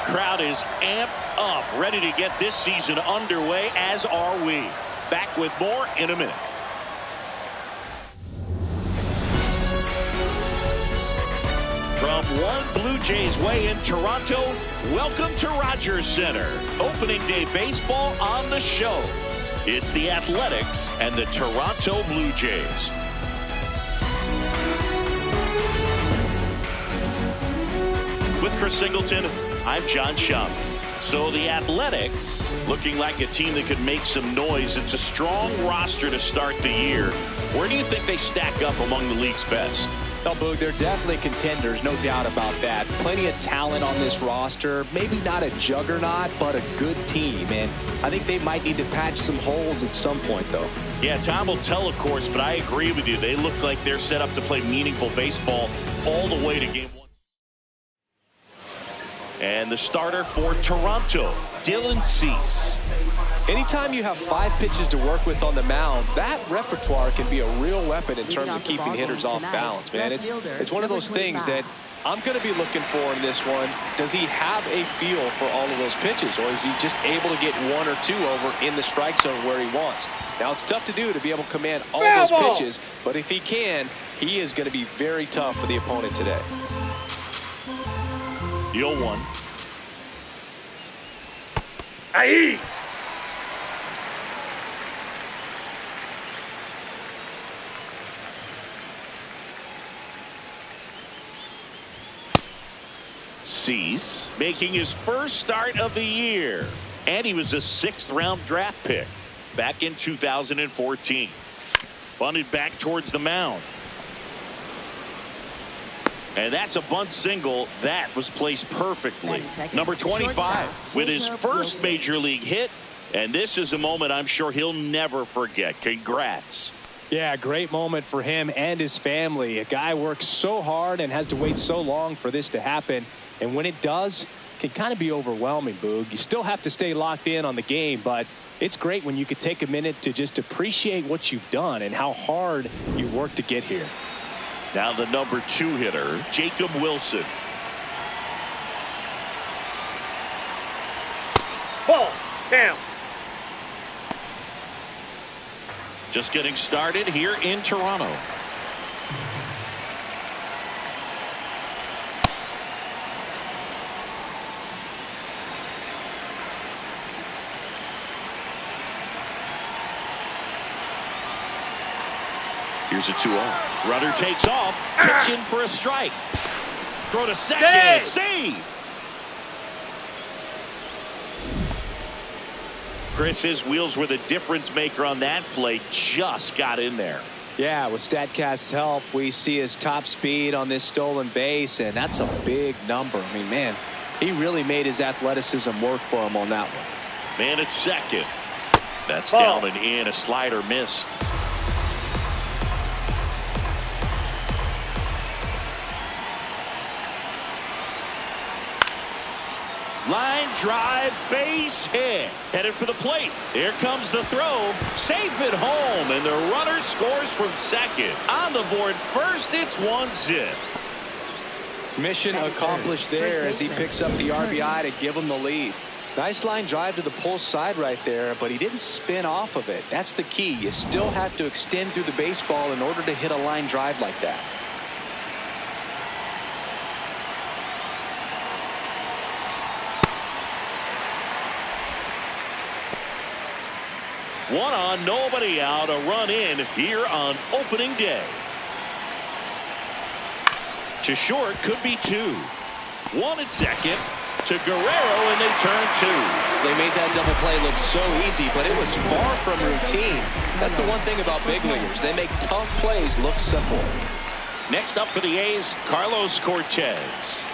crowd is amped up, ready to get this season underway, as are we. Back with more in a minute. From One Blue Jays Way in Toronto, welcome to Rogers Center. Opening day baseball on the show. It's the Athletics and the Toronto Blue Jays. With Chris Singleton, I'm John Schaub. So the Athletics looking like a team that could make some noise. It's a strong roster to start the year. Where do you think they stack up among the league's best? Well, Boog, they're definitely contenders, no doubt about that. Plenty of talent on this roster. Maybe not a juggernaut, but a good team. And I think they might need to patch some holes at some point, though. Yeah, time will tell, of course, but I agree with you. They look like they're set up to play meaningful baseball all the way to game one. And the starter for Toronto, Dylan Cease. Anytime you have 5 pitches to work with on the mound, that repertoire can be a real weapon in terms of keeping hitters off balance, man. It's one of those things that I'm going to be looking for in this one. Does he have a feel for all of those pitches, or is he just able to get 1 or 2 over in the strike zone where he wants? Now, it's tough to do to be able to command all those pitches, but if he can, he is going to be very tough for the opponent today. The 0-1. Aye. Cease making his first start of the year, and he was a 6th-round draft pick back in 2014. Bunted back towards the mound, and that's a bunt single that was placed perfectly. Number 25 with his first major league hit, and this is a moment I'm sure he'll never forget. Congrats. Yeah, great moment for him and his family. A guy works so hard and has to wait so long for this to happen. And when it does, it can kind of be overwhelming, Boog. You still have to stay locked in on the game, but it's great when you could take a minute to just appreciate what you've done and how hard you've worked to get here. Now the number 2 hitter, Jacob Wilson. Ball. Down. Just getting started here in Toronto. Here's a 2-0. Runner takes off. Pitch in for a strike. Throw to second. Save. Chris, his wheels were the difference maker on that play. Just got in there. Yeah, with StatCast's help, we see his top speed on this stolen base, and that's a big number. I mean, man, he really made his athleticism work for him on that one. Man at second. That's down and in. A slider missed. Line drive, base hit. Headed for the plate. Here comes the throw. Safe at home, and the runner scores from second. On the board first, it's 1-0. Mission accomplished there as he picks up the RBI to give him the lead. Nice line drive to the pull side right there, but he didn't spin off of it. That's the key. You still have to extend through the baseball in order to hit a line drive like that. One on, nobody out, a run in here on opening day. To short, could be 2. 1 at second to Guerrero, and they turn 2. They made that double play look so easy, but it was far from routine. That's the one thing about big leaguers. They make tough plays look simple. Next up for the A's, Carlos Cortez.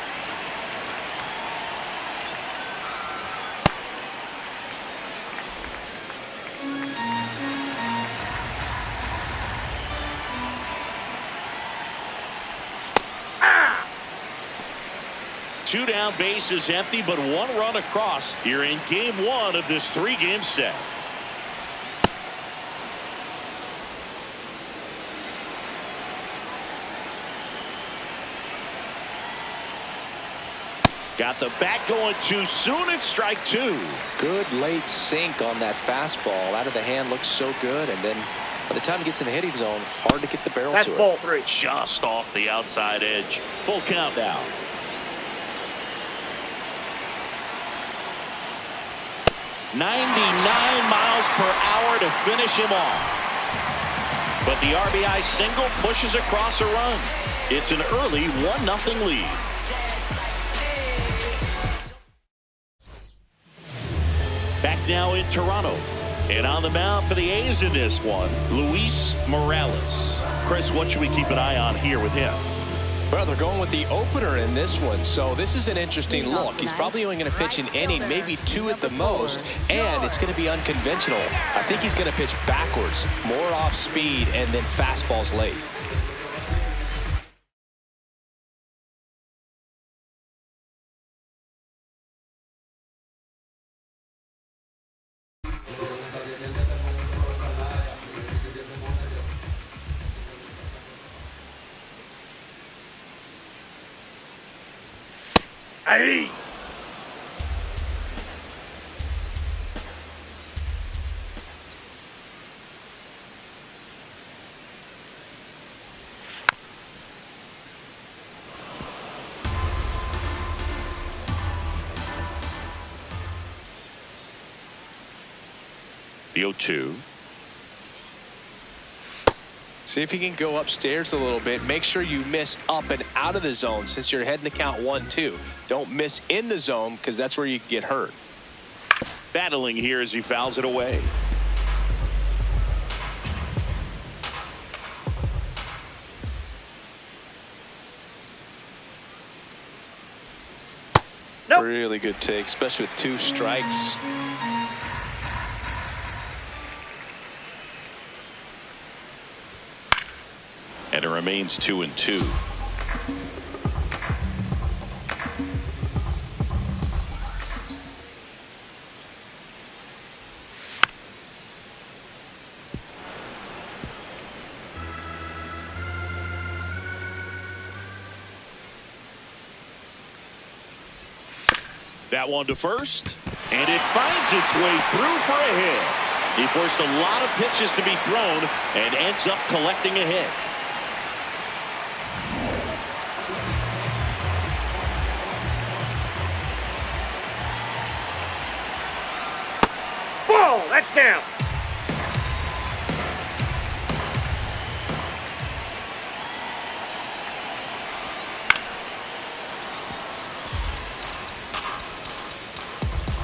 Two down, bases empty, but 1 run across here in game 1 of this 3-game set. Got the bat going too soon. It's strike two. Good late sink on that fastball. Out of the hand looks so good. And then by the time it gets in the hitting zone, hard to get the barrel That's to it. ball three. Just off the outside edge. Full count now. .99 miles per hour to finish him off. But the RBI single pushes across a run. It's an early 1-0 lead. Back now in Toronto. And on the mound for the A's in this one, Luis Morales. Chris, what should we keep an eye on here with him? Well, they're going with the opener in this one, so this is an interesting look. He's probably only going to pitch an inning, maybe two at the most, and it's going to be unconventional. I think he's going to pitch backwards, more off speed, and then fastballs late. Ahí. The 0-2. See if you can go upstairs a little bit. Make sure you miss up and out of the zone since you're heading to count 1-2. Don't miss in the zone because that's where you get hurt. Battling here as he fouls it away. Nope. Really good take, especially with 2 strikes. And it remains 2-2. That one to first, and it finds its way through for a hit. He forced a lot of pitches to be thrown and ends up collecting a hit. Ball. That's down.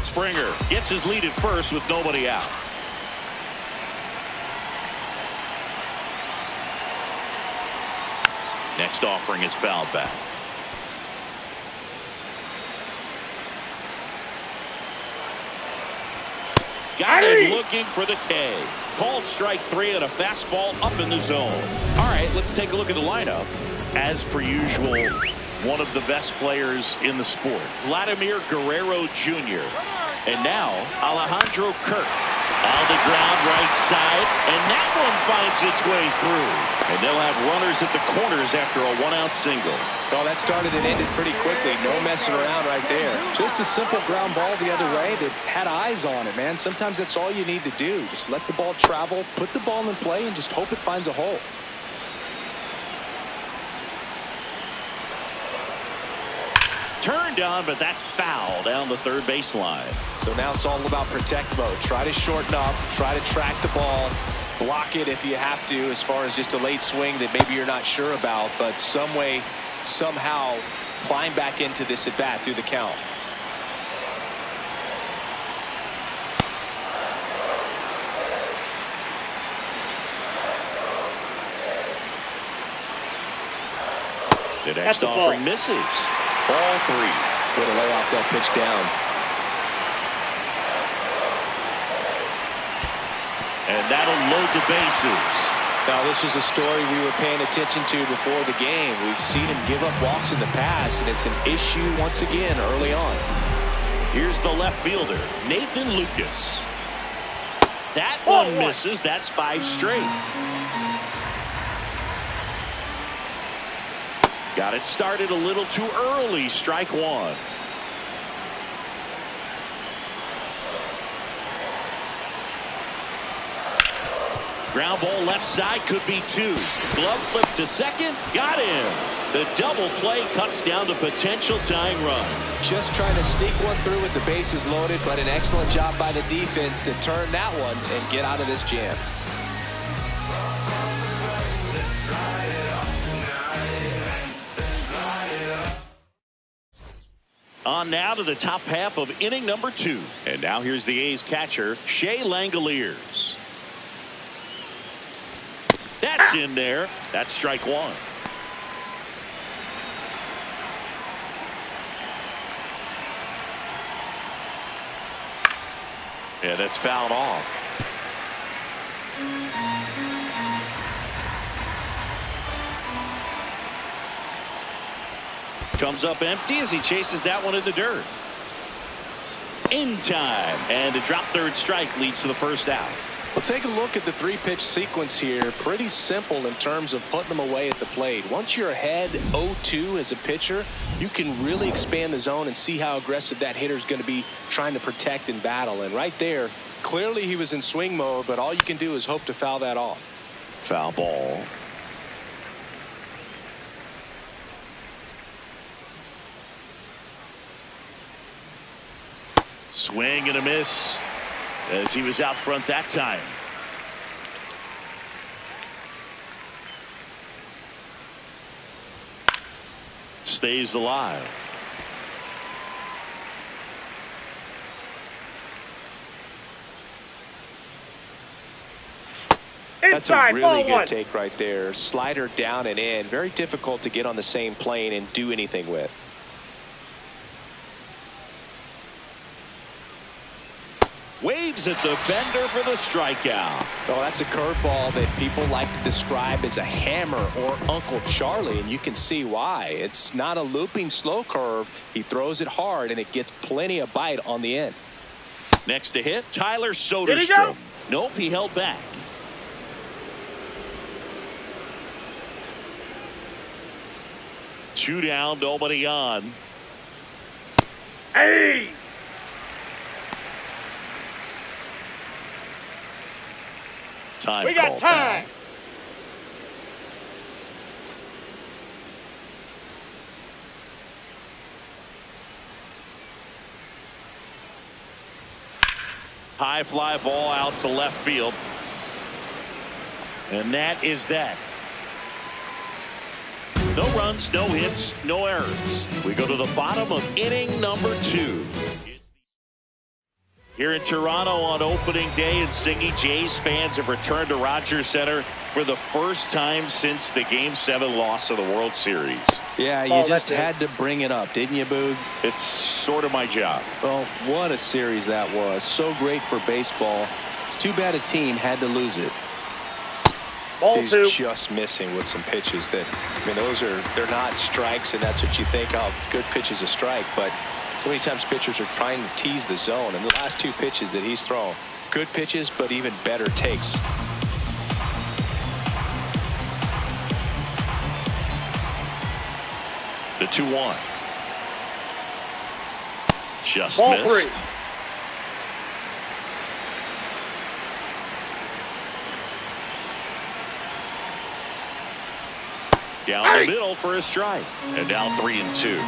Springer gets his lead at first with nobody out. Next offering is fouled back. Got it, looking for the K. Called strike 3 and a fastball up in the zone. All right, let's take a look at the lineup. As per usual, one of the best players in the sport, Vladimir Guerrero Jr. And now Alejandro Kirk on the ground right side, and that one finds its way through. And they'll have runners at the corners after a 1-out single. Well, that started and ended pretty quickly. No messing around right there. Just a simple ground ball the other way that had eyes on it, man. Sometimes that's all you need to do. Just let the ball travel, put the ball in play, and just hope it finds a hole. Turned on, but that's foul down the third baseline. So now it's all about protect mode. Try to shorten up, try to track the ball, block it if you have to, as far as just a late swing that maybe you're not sure about, but some way, somehow climb back into this at bat through the count. The next offering misses. Ball 3. Way to lay off that pitch down. And that'll load the bases. Now, this was a story we were paying attention to before the game. We've seen him give up walks in the past, and it's an issue once again early on. Here's the left fielder, Nathan Lucas. That one misses. That's 5 straight. Got it started a little too early. Strike 1. Ground ball left side, could be two. Glove flip to second, got him. The double play cuts down the potential tying run. Just trying to sneak one through with the bases loaded, but an excellent job by the defense to turn that one and get out of this jam. On now to the top half of inning number 2. And now here's the A's catcher, Shea Langoliers. That's in there. That's strike one. Yeah, that's fouled off. Comes up empty as he chases that one in the dirt. In time. And a drop third strike leads to the first out. Well, take a look at the 3-pitch sequence here. Pretty simple in terms of putting them away at the plate. Once you're ahead 0-2 as a pitcher, you can really expand the zone and see how aggressive that hitter is going to be trying to protect and battle. And right there, clearly he was in swing mode, but all you can do is hope to foul that off. Foul ball. Swing and a miss as he was out front that time. Stays alive. That's a really good take right there. Slider down and in. Very difficult to get on the same plane and do anything with. Waves at the bender for the strikeout. Oh, that's a curveball that people like to describe as a hammer or Uncle Charlie, and you can see why. It's not a looping slow curve. He throws it hard, and it gets plenty of bite on the end. Next to hit, Tyler Soderstrom. Nope, he held back. Two down, nobody on. Hey! Time we got time. High fly ball out to left field. And that is that. No runs, no hits, no errors. We go to the bottom of inning number 2. Here in Toronto on opening day in Singy, Jays fans have returned to Rogers Center for the first time since the Game 7 loss of the World Series. Yeah, you just had to bring it up, didn't you, Boog? It's sort of my job. Well, what a series that was. So great for baseball. It's too bad a team had to lose it. He's just missing with some pitches that, I mean, they're not strikes, and that's what you think of. Good pitch is a strike, but so many times pitchers are trying to tease the zone, and the last 2 pitches that he's thrown, good pitches, but even better takes. The 2-1. Just Ball missed. 3. Down the middle for a strike. And now 3-2.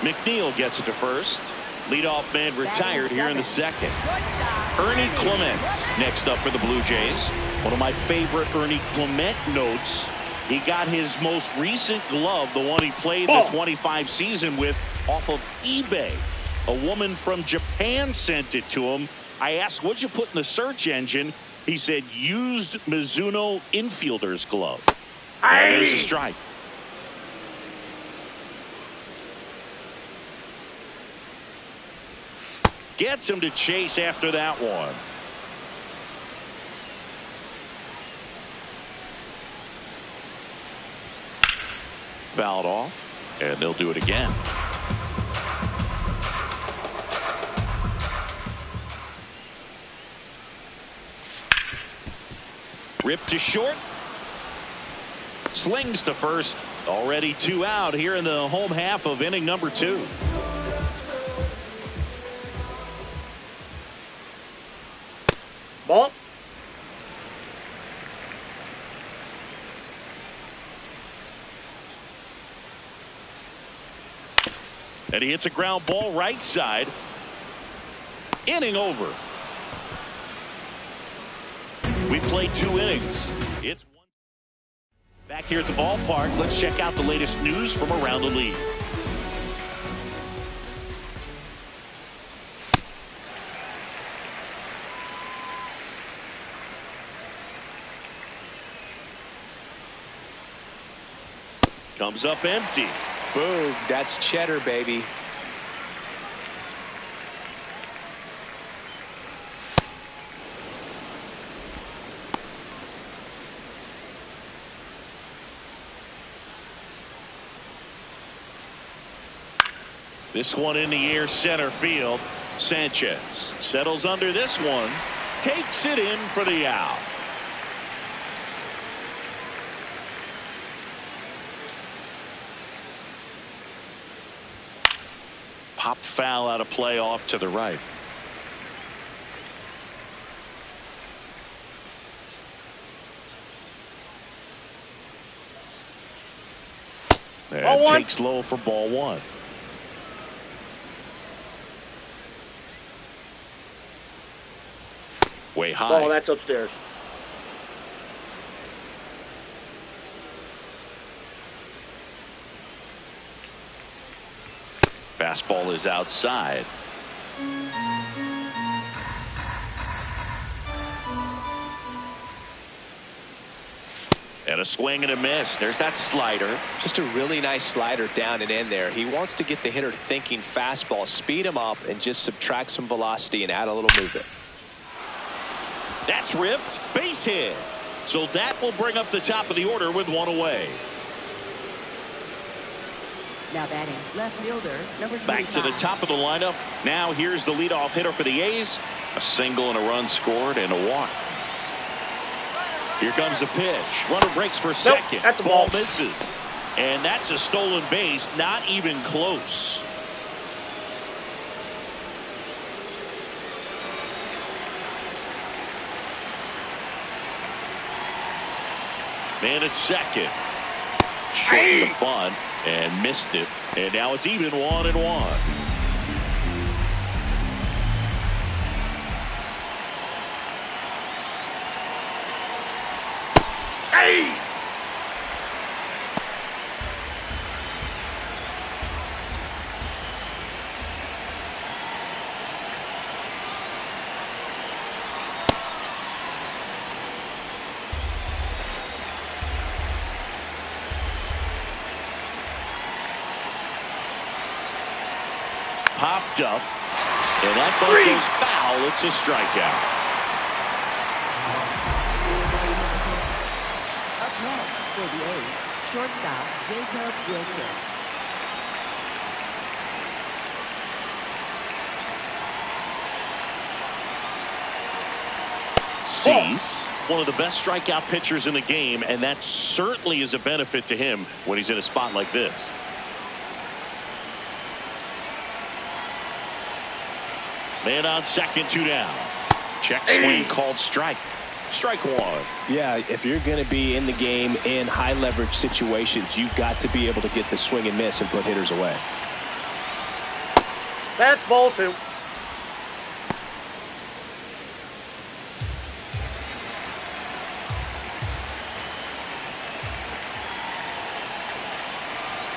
McNeil gets it to first. Leadoff man retired here in the second. Ernie Clement next up for the Blue Jays. One of my favorite Ernie Clement notes. He got his most recent glove, the one he played the 25 season with, off of eBay. A woman from Japan sent it to him. I asked, what'd you put in the search engine? He said, used Mizuno infielder's glove. And there's a strike. Gets him to chase after that one. Fouled off, and they'll do it again. Ripped to short. Slings to first. Already 2 out here in the home half of inning number 2. Ball. And he hits a ground ball right side. Inning over. We played 2 innings. It's back here at the ballpark. Let's check out the latest news from around the league. Comes up empty. Boom. That's cheddar, baby. This one in the air, center field. Sanchez settles under this one. Takes it in for the out. Pop foul out of play off to the right. And takes low for ball 1. Way high. Oh, that's upstairs. Fastball is outside. And a swing and a miss. There's that slider. Just a really nice slider down and in there. He wants to get the hitter thinking fastball, speed him up, and just subtract some velocity and add a little movement. That's ripped. Base hit. So that will bring up the top of the order with 1 away. Now batting, left fielder, number 25. Back to the top of the lineup. Now here's the leadoff hitter for the A's. A single and a run scored and a walk. Here comes the pitch. Runner breaks for second. That's a ball ball. misses. And that's a stolen base. Not even close. Man at second. Short the bunt and missed it. And now it's even 1-1. Hey! Popped up, and that ball goes foul. It's a strikeout. Up next for the A's, shortstop Jacob Wilson. Cease, one of the best strikeout pitchers in the game, and that certainly is a benefit to him when he's in a spot like this. Man on second, 2 down. Check swing called strike. Strike 1. Yeah, if you're going to be in the game in high leverage situations, you've got to be able to get the swing and miss and put hitters away. That's ball 2.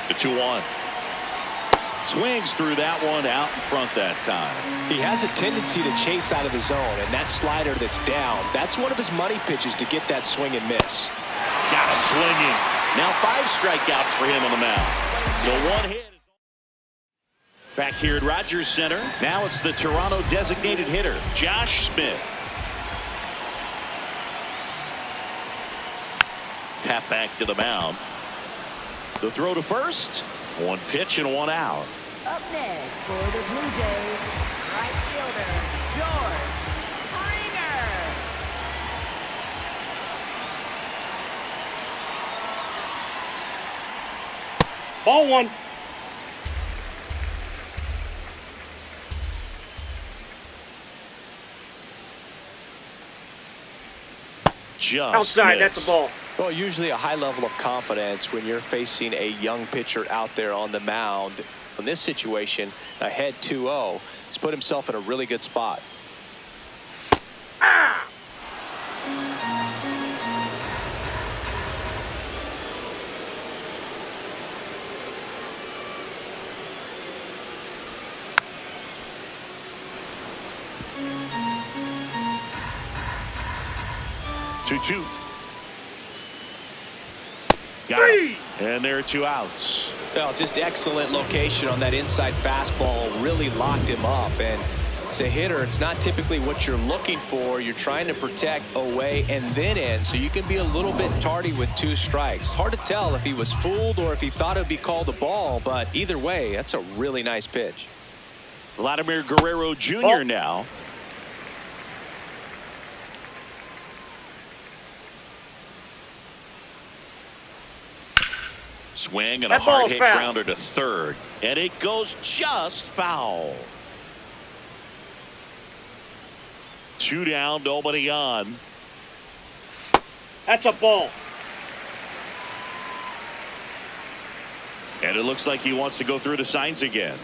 The 2-1. Swings through that one, out in front that time. He has a tendency to chase out of the zone, and that slider that's down, that's one of his money pitches to get that swing and miss. Got him swinging. Now 5 strikeouts for him on the mound. So 1 hit. Back here at Rogers Center. Now it's the Toronto designated hitter, Josh Smith. Tap back to the mound. The throw to first. 1 pitch and 1 out. Up next for the Blue Jays, right fielder George Springer. Ball one. Just Outside, missed. that's a ball. Well, usually a high level of confidence when you're facing a young pitcher out there on the mound. In this situation, ahead 2-0, he's put himself in a really good spot. Ah! 2-2. Got Three. him. And there are 2 outs. Well, just excellent location on that inside fastball. Really locked him up. And as a hitter, it's not typically what you're looking for. You're trying to protect away and then in, so you can be a little bit tardy with 2 strikes. It's hard to tell if he was fooled or if he thought it would be called a ball, but either way, that's a really nice pitch. Vladimir Guerrero Jr. now. Swing and a That ball's hard hit foul. grounder to third. And it goes just foul. 2 down, nobody on. That's a ball. And it looks like he wants to go through the signs again.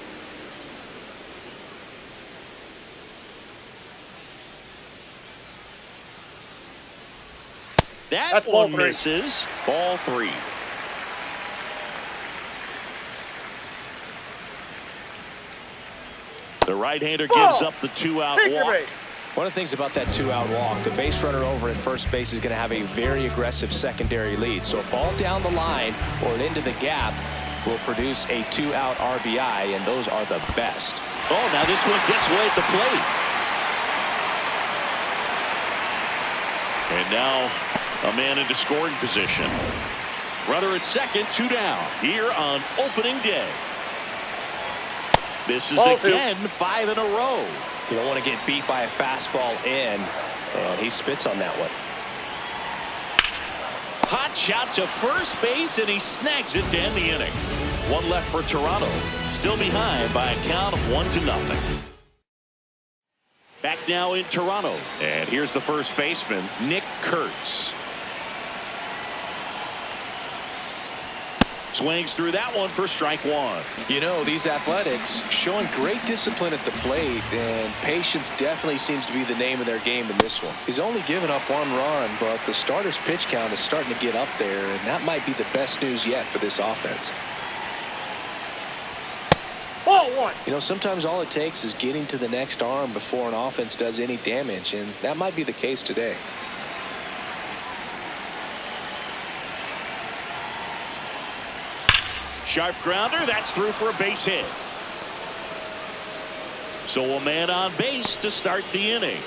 That That's ball one 3. misses. Ball 3. The right-hander gives up the 2-out Take your walk. base. One of the things about that 2-out walk, the base runner over at first base is going to have a very aggressive secondary lead. So a ball down the line or into the gap will produce a 2-out RBI, and those are the best. Oh, now this one gets away at the plate. And now a man into scoring position. Runner at second, 2 down here on opening day. This is Ball 2. again 5 in a row. You don't want to get beat by a fastball in, and he spits on that one. Hot shot to first base, and he snags it to end the inning. 1 left for Toronto. Still behind by a count of 1-0. Back now in Toronto. And here's the first baseman, Nick Kurtz. Swings through that one for strike 1. You know, these Athletics showing great discipline at the plate, and patience definitely seems to be the name of their game in this one. He's only given up 1 run, but the starter's pitch count is starting to get up there, and that might be the best news yet for this offense. Ball 1. You know, sometimes all it takes is getting to the next arm before an offense does any damage, and that might be the case today. Sharp grounder, that's through for a base hit. So a man on base to start the inning.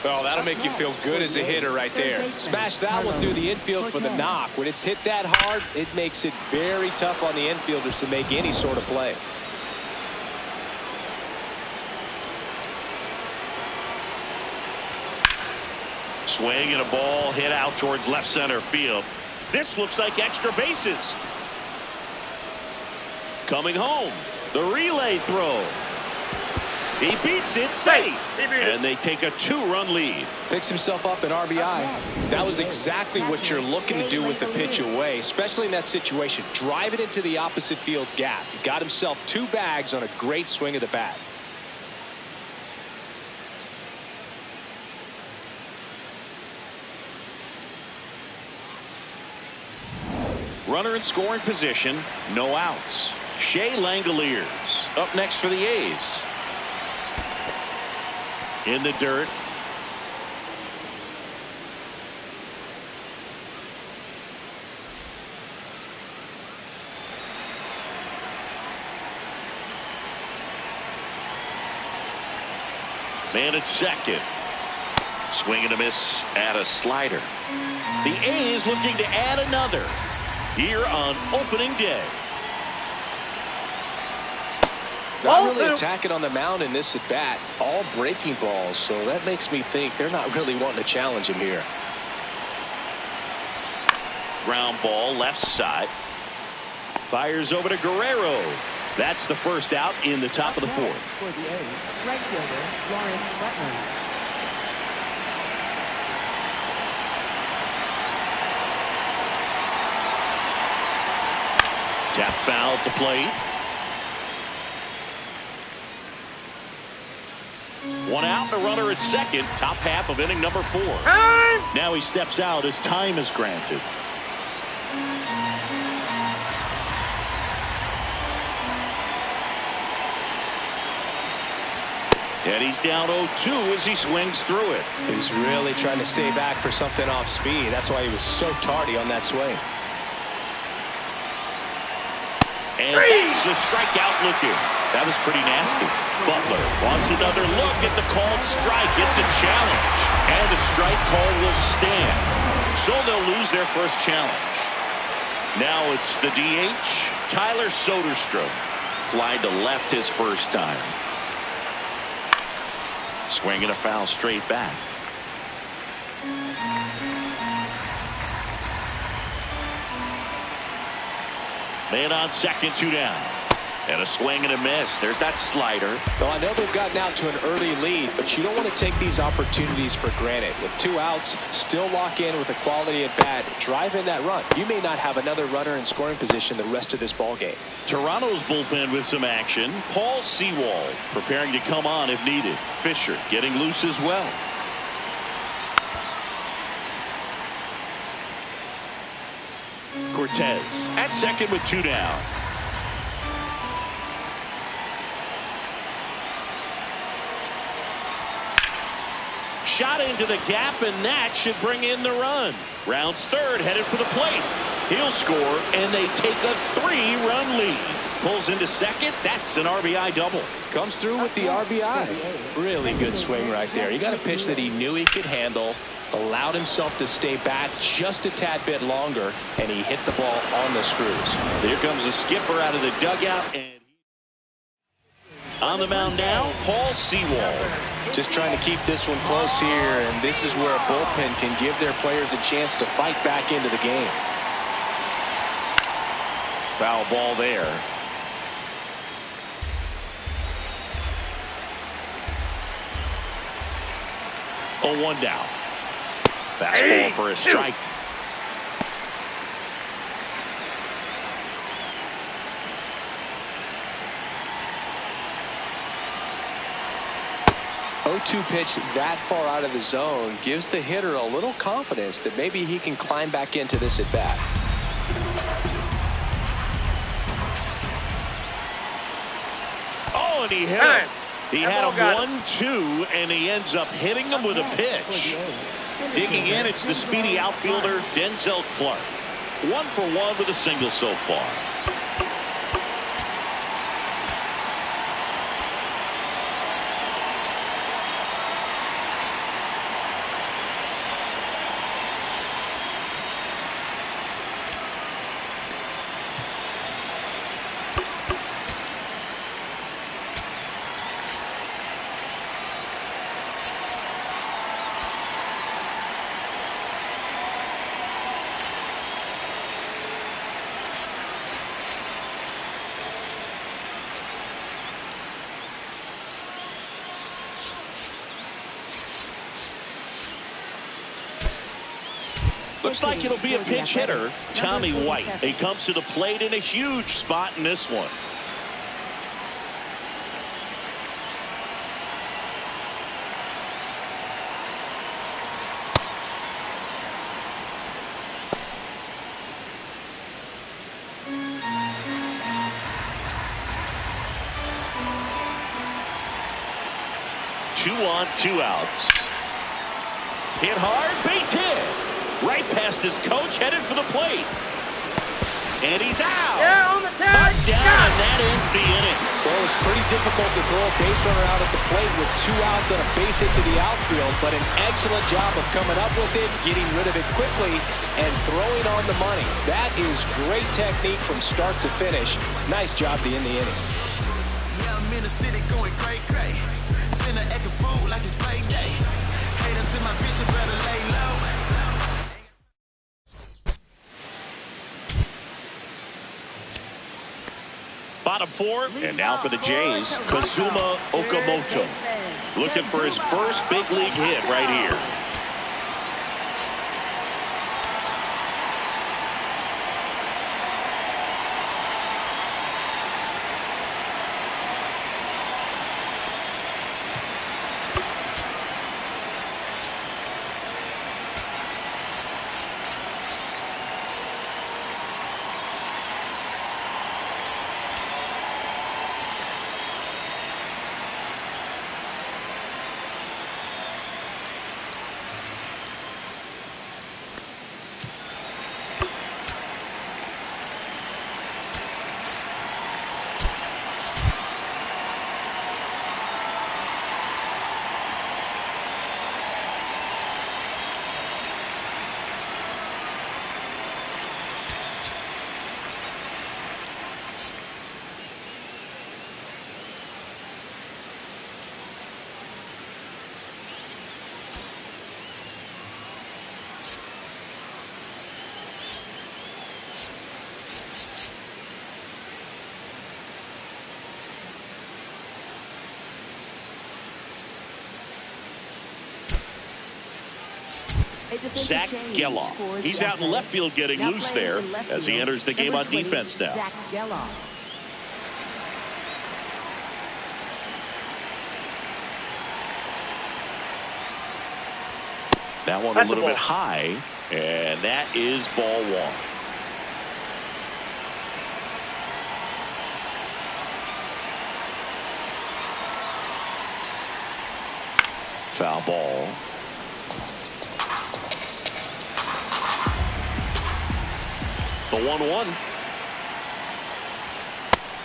Well, that'll make you feel good as a hitter right there. Smash that one through the infield for the knock. When it's hit that hard, it makes it very tough on the infielders to make any sort of play. Swing and a ball hit out towards left center field. This looks like extra bases. Coming home, the relay throw. He beats it safe. And they take a 2-run lead. Picks himself up an RBI. That was exactly what you're looking to do with the pitch away, especially in that situation. Drive it into the opposite field gap. He got himself 2 bags on a great swing of the bat. Runner in scoring position, no outs. Shea Langoliers up next for the A's. In the dirt. Man at second. Swing and a miss at a slider. The A's looking to add another here on opening day. Not really attacking on the mound in this at bat. All breaking balls, so that makes me think they're not really wanting to challenge him here. Ground ball left side. Fires over to Guerrero. That's the first out in the top of the fourth. For the A's, right fielder, Lawrence Butler. Tap foul at the plate. One out, a runner at second. Top half of inning number 4. Now he steps out as time is granted. And he's down 0-2 as he swings through it. He's really trying to stay back for something off speed. That's why he was so tardy on that swing. And that's a strikeout looking. That was pretty nasty. Butler wants another look at the called strike. It's a challenge. And the strike call will stand. So they'll lose their first challenge. Now it's the DH, Tyler Soderstrom. Fly to left his first time. Swinging a foul straight back. Man on second, 2 down. And a swing and a miss. There's that slider. Well, I know they've gotten out to an early lead, but you don't want to take these opportunities for granted. With 2 outs, still lock in with a quality at bat. Drive in that run. You may not have another runner in scoring position the rest of this ball game. Toronto's bullpen with some action. Paul Sewald preparing to come on if needed. Fisher getting loose as well. Cortez at second with 2 down. Shot into the gap, and that should bring in the run. Rounds third, headed for the plate. He'll score, and they take a 3-run lead. Pulls into second. That's an RBI double. Comes through with the RBI. Really good swing right there. He got a pitch that he knew he could handle, allowed himself to stay back just a tad bit longer, and he hit the ball on the screws. Here comes the skipper out of the dugout, and on the mound now, Paul Sewald. Just trying to keep this one close here, and this is where a bullpen can give their players a chance to fight back into the game. Foul ball there. Oh, 1 down. Fastball for a strike. O2 pitch that far out of the zone gives the hitter a little confidence that maybe he can climb back into this at bat. Oh, and he hit him. He had him 1-2, and he ends up hitting him with a pitch. Digging in, it's the speedy outfielder Denzel Clark. 1 for 1 with a single so far. Looks like it'll be a pinch hitter, Tommy White. He comes to the plate in a huge spot in this one. Two on, 2 outs. Hit hard, base hit. Right past his coach, headed for the plate. And he's out. Yeah, on the tag. Knocked down, and that ends the inning. Well, it's pretty difficult to throw a base runner out at the plate with 2 outs and a base hit to the outfield, but an excellent job of coming up with it, getting rid of it quickly, and throwing on the money. That is great technique from start to finish. Nice job to end the inning. Yeah, I'm in the city going cray. Finna act a fool like it's play day. Haters in my vision, better lay low. Bottom 4, and now for the Jays, Kazuma Okamoto. Looking for his first big league hit right here. Zach Geloff. He's out in left field getting loose there as he enters the game on defense now. Zach Geloff. That one a little bit high, and that is ball 1. Foul ball. The 1-1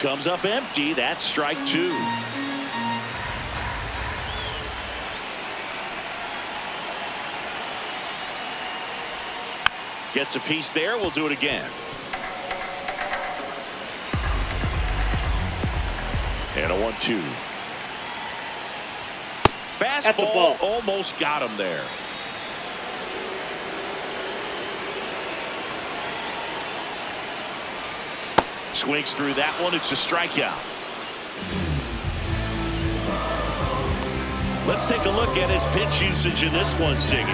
comes up empty. That's strike 2. Gets a piece there. We'll do it again. And a 1-2. Fastball almost got him there. Swings through that one. It's a strikeout. Let's take a look at his pitch usage in this one, Siggy.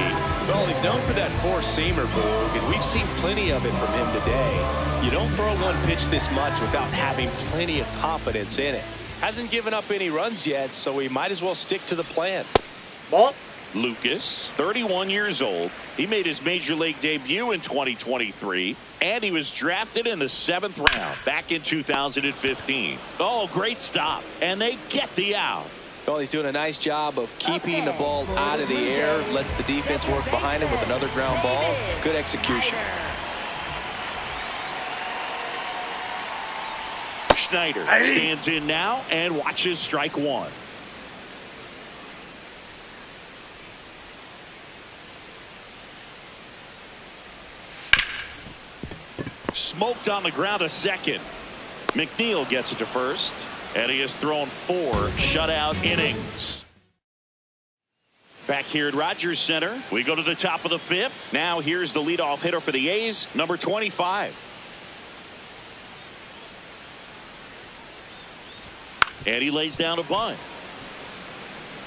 Well, he's known for that four-seamer, Boog, and we've seen plenty of it from him today. You don't throw one pitch this much without having plenty of confidence in it. Hasn't given up any runs yet, so we might as well stick to the plan. Ball. Lucas, 31 years old. He made his major league debut in 2023, and he was drafted in the 7th round back in 2015. Oh, great stop, and they get the out. Well, he's doing a nice job of keeping the ball out of the air, lets the defense work behind him with another ground ball. Good execution. Schneider stands in now and watches strike 1. Smoked on the ground a second. McNeil gets it to first, and he has thrown 4 shutout innings. Back here at Rogers Center, we go to the top of the 5th. Now here's the leadoff hitter for the A's, number 25. And he lays down a bunt.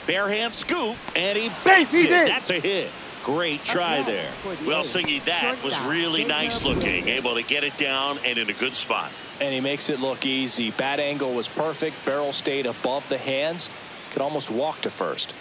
Bare hand scoop, and he beats it. That's a hit. Great try there. Well, Siggy, that was really nice looking. Able to get it down and in a good spot. And he makes it look easy. Bat angle was perfect. Barrel stayed above the hands. Could almost walk to first.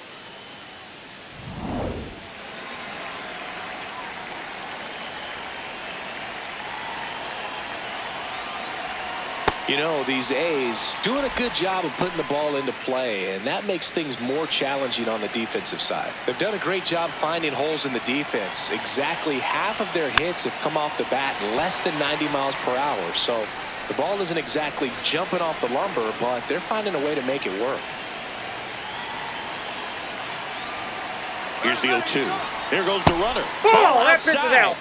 You know, these A's doing a good job of putting the ball into play, and that makes things more challenging on the defensive side. They've done a great job finding holes in the defense. Exactly half of their hits have come off the bat less than 90 miles per hour. So the ball isn't exactly jumping off the lumber, but they're finding a way to make it work. Here's the 0-2. Here goes the runner. Oh, that pitch is out.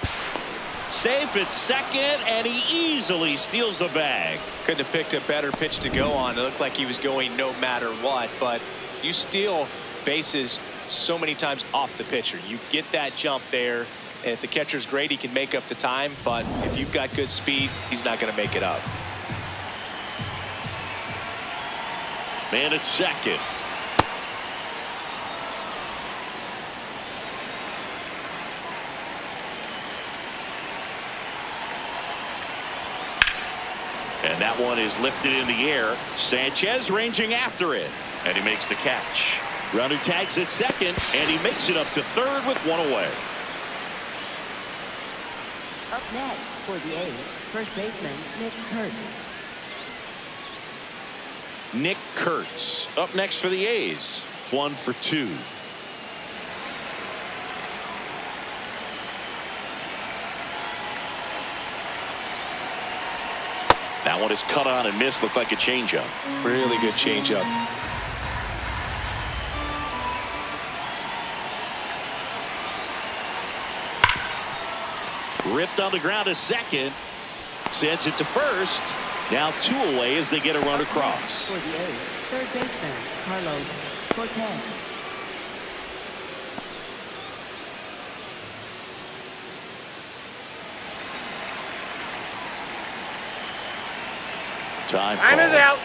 Safe at second, and he easily steals the bag. Couldn't have picked a better pitch to go on. It looked like he was going no matter what, but you steal bases so many times off the pitcher. You get that jump there, and if the catcher's great, he can make up the time, but if you've got good speed, he's not going to make it up. Man at second. And that one is lifted in the air. Sanchez ranging after it. And he makes the catch. Runner tags at second, and he makes it up to third with one away. Up next for the A's, first baseman Nick Kurtz. Nick Kurtz up next for the A's. 1 for 2. That one is cut on and missed. Looked like a changeup. Really good changeup. Ripped on the ground to second. Sends it to first. Now 2 away as they get a run across. For the A's, third baseman Carlos Cortez. Time is out.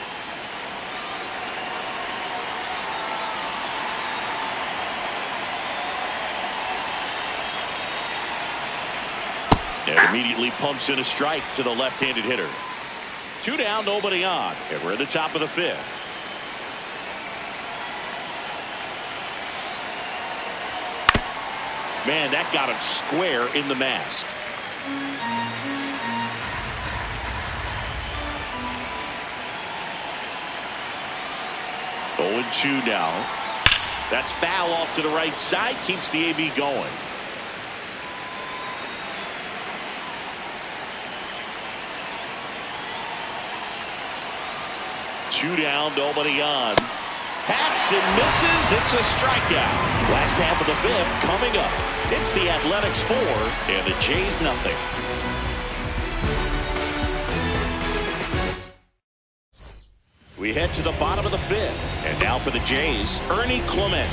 And immediately pumps in a strike to the left-handed hitter. 2 down, nobody on. And we're at the top of the 5th. Man, that got him square in the mask. Oh, and 2 now. That's foul off to the right side. Keeps the AB going. Two down, nobody on. Hacks and misses. It's a strikeout. Last half of the 5th coming up. It's the Athletics 4 and the Jays nothing. We head to the bottom of the 5th. And now for the Jays, Ernie Clement.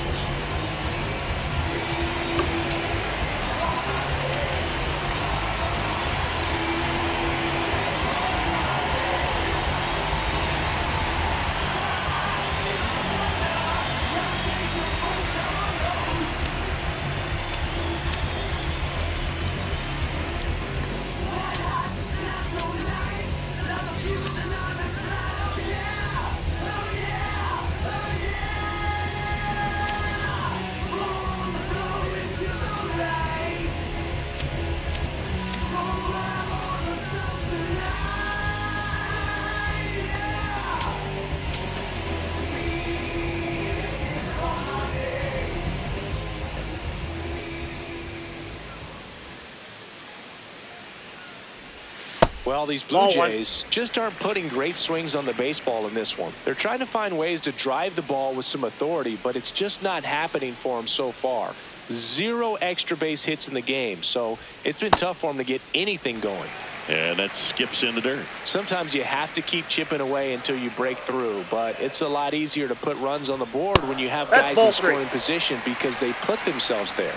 Well, these Blue Jays just aren't putting great swings on the baseball in this one. They're trying to find ways to drive the ball with some authority, but it's just not happening for them so far. 0 extra base hits in the game, so it's been tough for them to get anything going. And that skips in the dirt. Sometimes you have to keep chipping away until you break through, but it's a lot easier to put runs on the board when you have guys in scoring position because they put themselves there.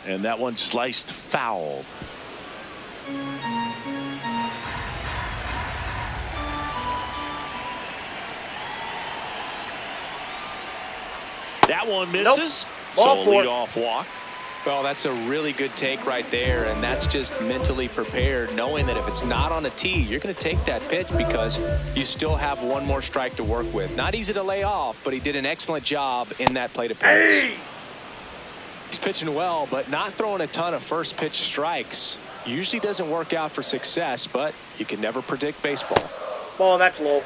And that one sliced foul. That one misses. So a leadoff walk. Well, that's a really good take right there, and that's just mentally prepared, knowing that if it's not on a tee, you're going to take that pitch because you still have one more strike to work with. Not easy to lay off, but he did an excellent job in that plate appearance. Hey! He's pitching well, but not throwing a ton of first pitch strikes. Usually doesn't work out for success, but you can never predict baseball. Ball, that's low.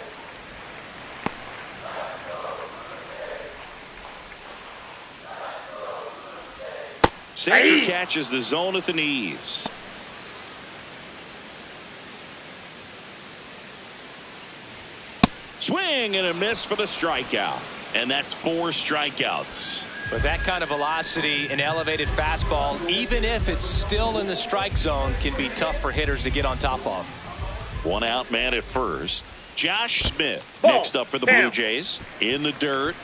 Sager catches the zone at the knees. Swing and a miss for the strikeout. And that's 4 strikeouts. With that kind of velocity, an elevated fastball, even if it's still in the strike zone, can be tough for hitters to get on top of. 1 out, man at first. Josh Smith next up for the Blue Jays. In the dirt.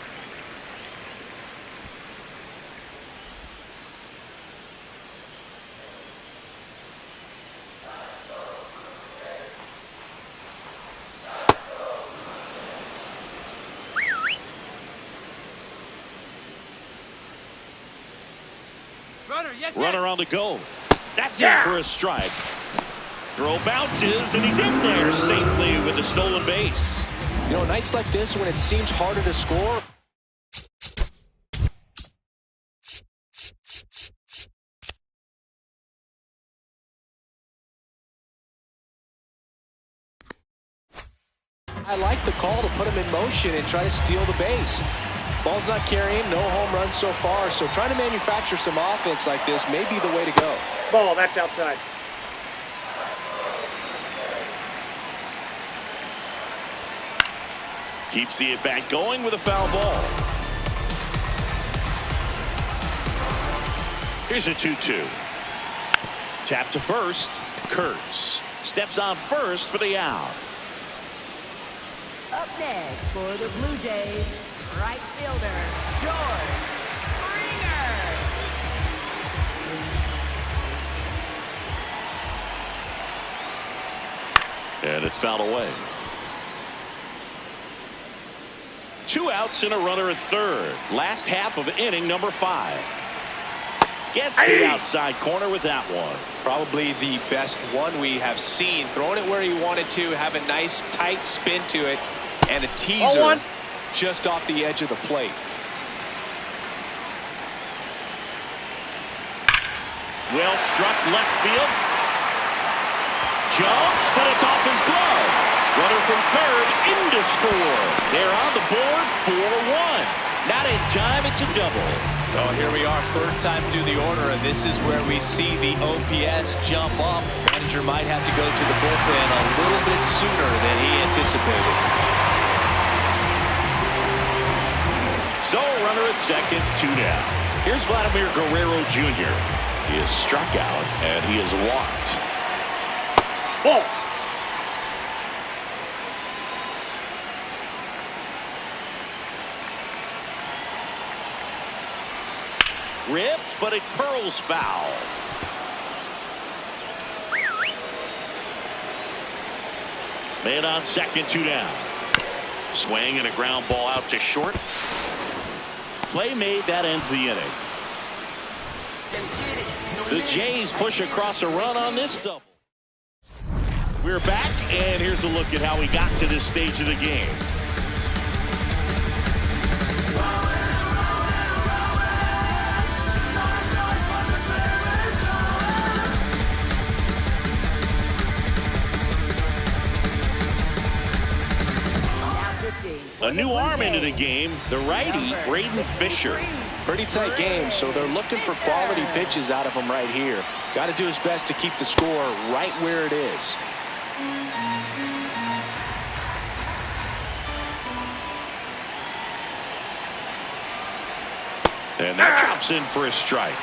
Runner on the go. That's it for a strike. Throw bounces, and he's in there safely with the stolen base. You know, nights like this when it seems harder to score. I like the call to put him in motion and try to steal the base. Ball's not carrying, no home runs so far, so trying to manufacture some offense like this may be the way to go. Ball, that's outside. Keeps the at-bat going with a foul ball. Here's a 2-2. Tap to first. Kurtz steps on first for the out. Up next for the Blue Jays, right fielder, George Springer. And it's fouled away. 2 outs and a runner at third. Last half of inning number 5. Gets the outside corner with that one. Probably the best one we have seen. Throwing it where he wanted to, have a nice tight spin to it, and a teaser just off the edge of the plate. Well struck left field. Jumps, but it's off his glove. Runner from third in to score. They're on the board, 4-1. Not in time, it's a double. Oh, here we are, third time through the order, and this is where we see the OPS jump up. Manager might have to go to the bullpen a little bit sooner than he anticipated. So, runner at second, 2 down. Here's Vladimir Guerrero Jr. He is struck out, and he is walked. Ball. Ripped, but it curls foul. Man on second, 2 down. Swing and a ground ball out to short. Play made, that ends the inning. The Jays push across a run on this double. We're back, and here's a look at how we got to this stage of the game. A new arm into the game, the righty, Braden Fisher. Pretty tight game, so they're looking for quality pitches out of him right here. Got to do his best to keep the score right where it is. And that drops in for a strike.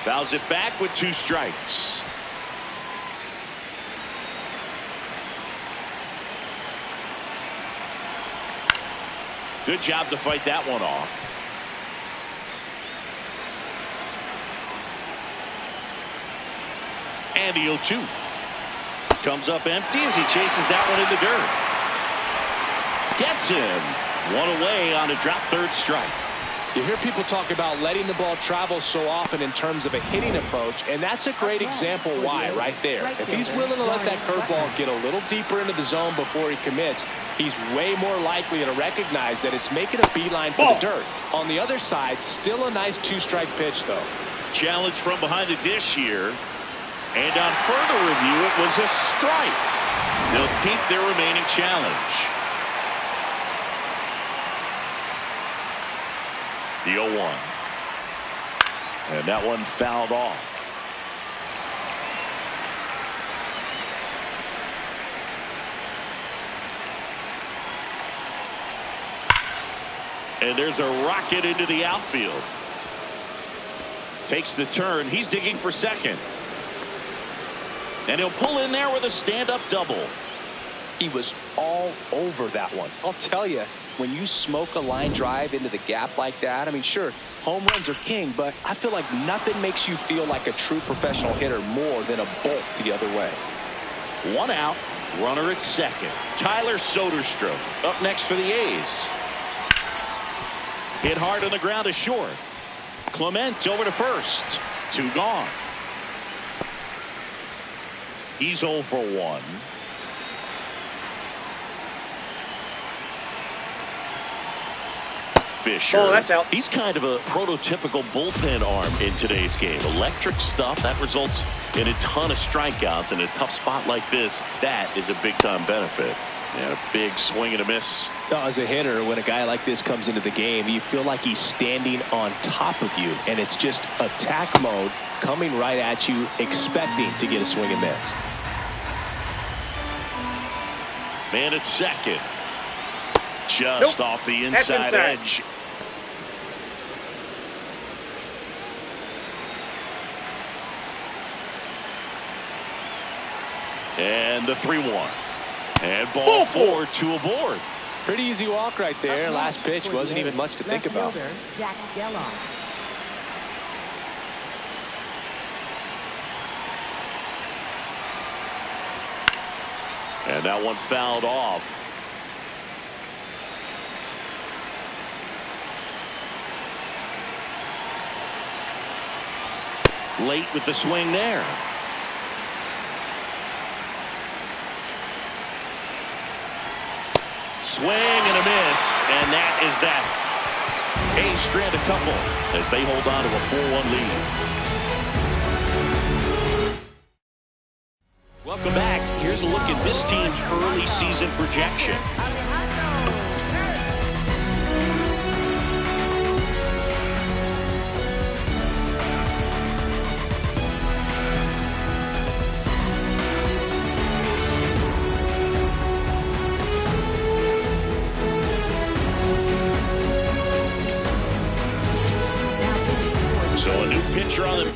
Fouls it back with 2 strikes. Good job to fight that one off. And the 0-2. Comes up empty as he chases that one in the dirt. Gets him. One away on a drop third strike. You hear people talk about letting the ball travel so often in terms of a hitting approach, and that's a great example why right there. If he's willing to let that curveball get a little deeper into the zone before he commits, he's way more likely to recognize that it's making a beeline for the dirt. On the other side, still a nice 2-strike pitch, though. Challenge from behind the dish here. And on further review, it was a strike. They'll keep their remaining challenge. The 0-1. And that one fouled off. And there's a rocket into the outfield. Takes the turn. He's digging for second. And he'll pull in there with a stand-up double. He was all over that one. I'll tell you, when you smoke a line drive into the gap like that, I mean, sure, home runs are king, but I feel like nothing makes you feel like a true professional hitter more than a bolt the other way. 1 out. Runner at second. Tyler Soderstrom up next for the A's. Hit hard on the ground to short. Clement over to first. 2 gone. He's 0 for 1. Fisher. Oh, that's out. He's kind of a prototypical bullpen arm in today's game. Electric stuff that results in a ton of strikeouts. In a tough spot like this, that is a big-time benefit. And a big swing and a miss. As a hitter, when a guy like this comes into the game, you feel like he's standing on top of you, and it's just attack mode coming right at you, expecting to get a swing and miss. Man at second. Just off the inside edge. And the 3-1. And ball 4, 2 aboard. Pretty easy walk right there. Last pitch wasn't even much to think about. Zach Dellon. And that one fouled off. Late with the swing there. Swing and a miss, and that is that. A's strand a couple as they hold on to a 4-1 lead. Welcome back. Here's a look at this team's early season projection. So a new pitcher on the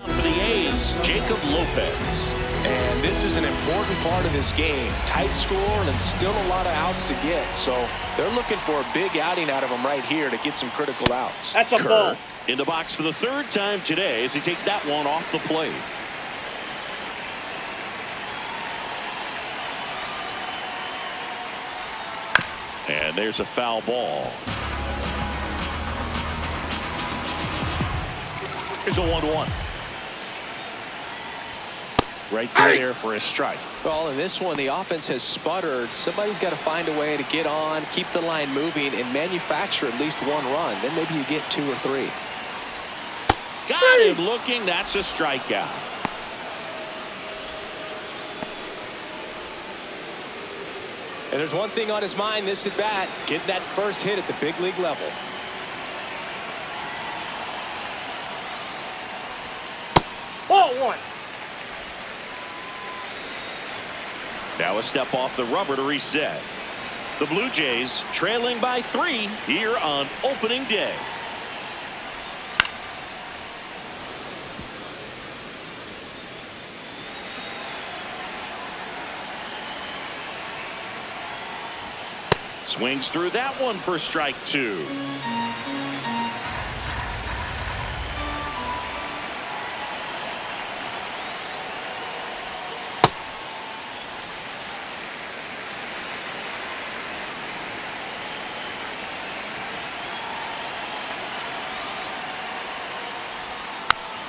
for the A's, Jacob Lopez. And this is an important part of this game. Tight score and still a lot of outs to get. So they're looking for a big outing out of him right here to get some critical outs. That's a ball. In the box for the 3rd time today as he takes that one off the plate. And there's a foul ball. Here's a 1-1. right there for a strike. Well, in this one, the offense has sputtered. Somebody's got to find a way to get on, keep the line moving, and manufacture at least one run. Then maybe you get 2 or 3. Got him looking. That's a strikeout. And there's one thing on his mind this at bat, getting that first hit at the big league level. Ball 1. Now a step off the rubber to reset. The Blue Jays trailing by 3 here on opening day. Swings through that one for strike 2.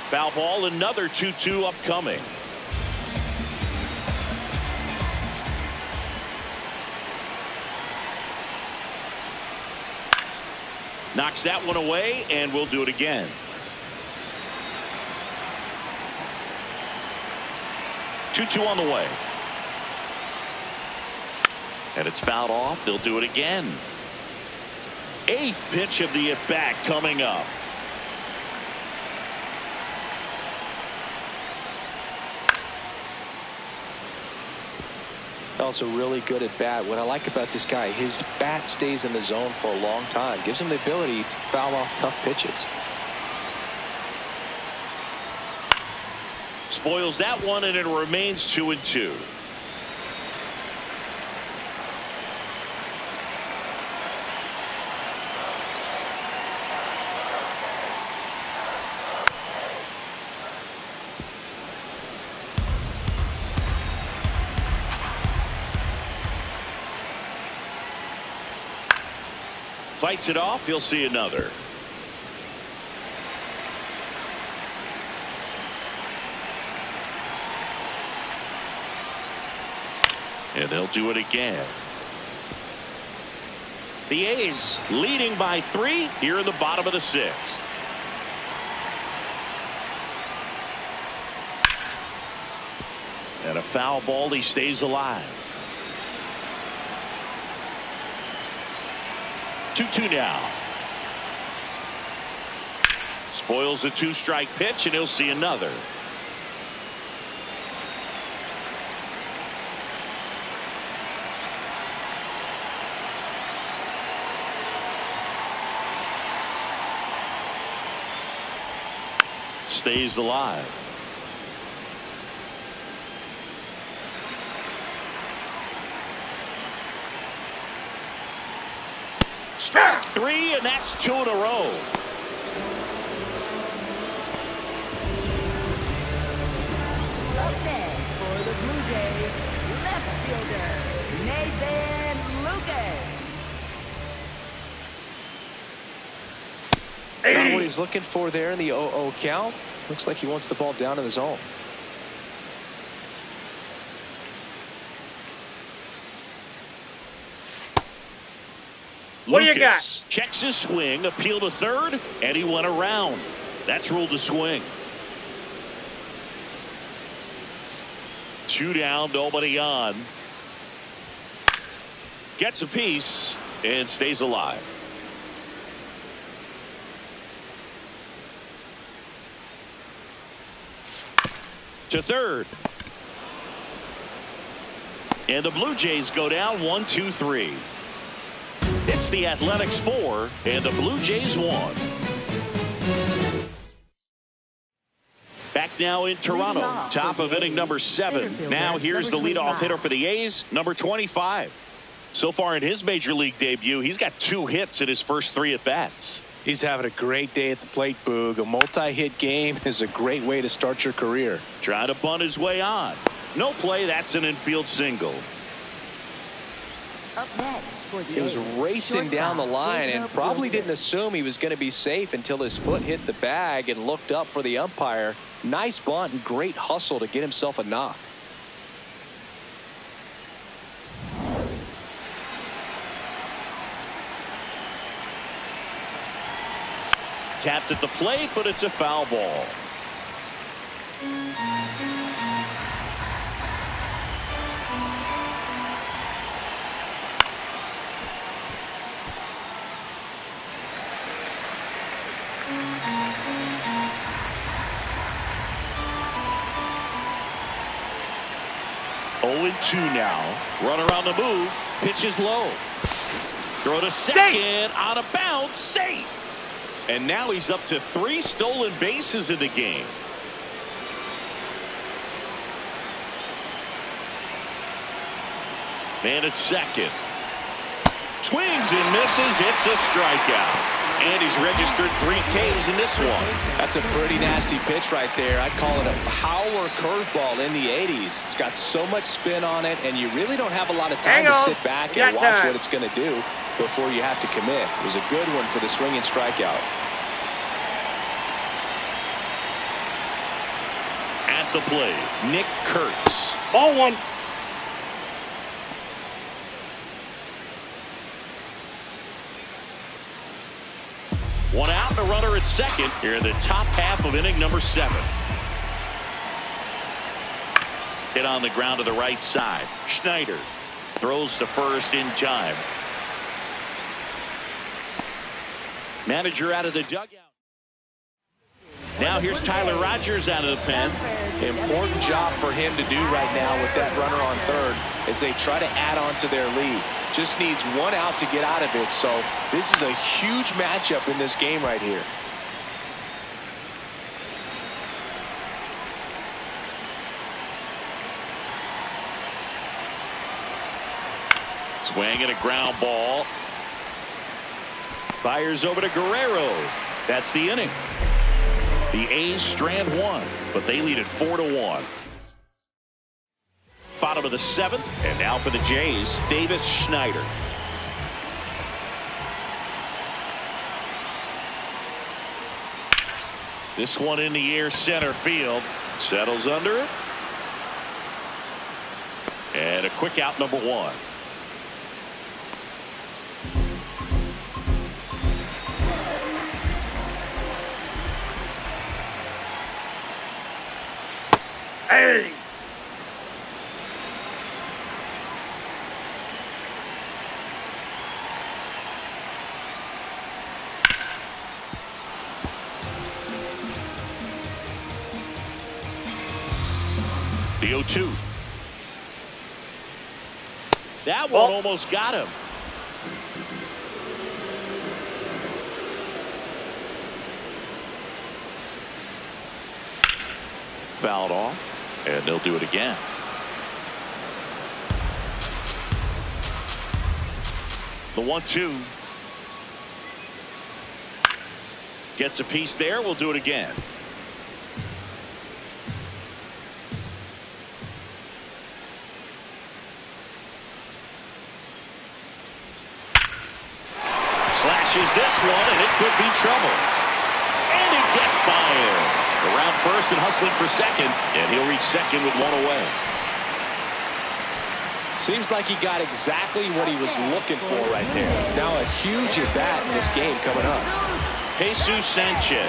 Foul ball, another 2-2 upcoming. Knocks that one away, and we'll do it again. Two on the way. And it's fouled off. They'll do it again. 8th pitch of the at-bat coming up. Also really good at bat. What I like about this guy, his bat stays in the zone for a long time. Gives him the ability to foul off tough pitches. Spoils that one, and it remains 2-2. Fights it off. You'll see another. And they'll do it again. The A's leading by 3 here in the bottom of the 6th. And a foul ball. He stays alive. 2-2 now. Spoils the 2-strike pitch, and he'll see another. Stays alive. Strike 3, and that's 2 in a row. Up next for the Blue Jays, left fielder, Nathan Lucas. Not what he's looking for there in the 0-0 count. Looks like he wants the ball down in the zone. What do you Lucas got? checks his swing, appeal to third, and he went around. That's ruled a swing. 2 down, nobody on. Gets a piece and stays alive. To third. And the Blue Jays go down 1-2-3. It's the Athletics 4 and the Blue Jays 1. Back now in Toronto, top of inning number 7. Now here's the leadoff hitter for the A's, number 25. So far in his major league debut, he's got 2 hits in his first 3 at-bats. He's having a great day at the plate, Boog. A multi-hit game is a great way to start your career. Trying to bunt his way on. No play, that's an infield single. Up next He was racing down the line and probably didn't assume he was going to be safe until his foot hit the bag and looked up for the umpire. Nice bunt and great hustle to get himself a knock. Tapped at the plate, but it's a foul ball. Oh, 2 now. Runner on the move. Pitch is low. Throw to second. On a bounce. Safe. And now he's up to 3 stolen bases in the game. Man at second. Swings and misses. It's a strikeout. And he's registered 3 Ks in this one. That's a pretty nasty pitch right there. I'd call it a power curveball in the 80s. It's got so much spin on it, and you really don't have a lot of time to sit back and watch what it's going to do before you have to commit. It was a good one for the swinging strikeout. At the plate, Nick Kurtz. Ball 1. One out and a runner at second here in the top half of inning number 7. Hit on the ground to the right side. Schneider throws to first in time. Manager out of the dugout. Now here's Tyler Rogers out of the pen. Important job for him to do right now with that runner on third as they try to add on to their lead. Just needs 1 out to get out of it, so this is a huge matchup in this game right here. Swing and a ground ball. Fires over to Guerrero. That's the inning. The A's strand 1, but they lead it 4-1. Bottom of the 7th, and now for the Jays, Davis Schneider. This one in the air, center field. Settles under it. And a quick out, number 1. Hey! The 0-2. That one almost got him. Fouled off, and they'll do it again. The 1-2. Gets a piece there. We'll do it again. Slashes this one, and it could be trouble. And it gets by him. Around first and hustling for second, and he'll reach second with 1 away. Seems like he got exactly what he was looking for right there. Now a huge at bat in this game coming up. Jesus Sanchez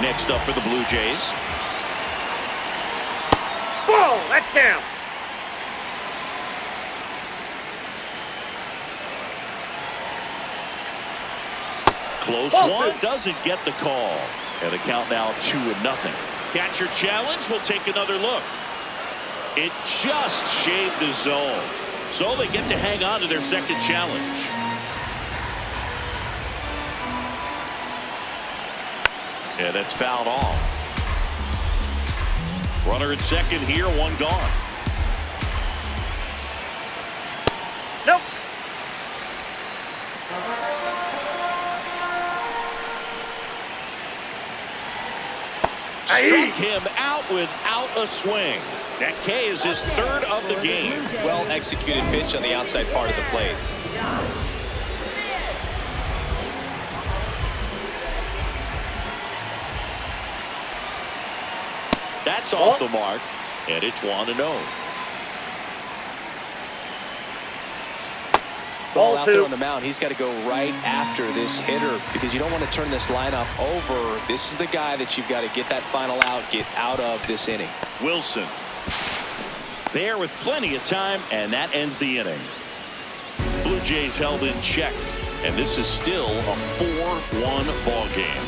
next up for the Blue Jays. Ball! That's down! Close one, doesn't get the call. And the count now 2-0. Catcher challenge, will take another look. It just shaved the zone. So they get to hang on to their second challenge. And that's fouled off. Runner at second here, 1 gone. Nope. Struck him out without a swing. That K is his 3rd of the game. Well executed pitch on the outside part of the plate. That's off the mark, and it's 1-0. Ball out there on the mound. He's got to go right after this hitter because you don't want to turn this lineup over. This is the guy that you've got to get that final out, get out of this inning. Wilson there with plenty of time, and that ends the inning. Blue Jays held in check, and this is still a 4-1 ball game.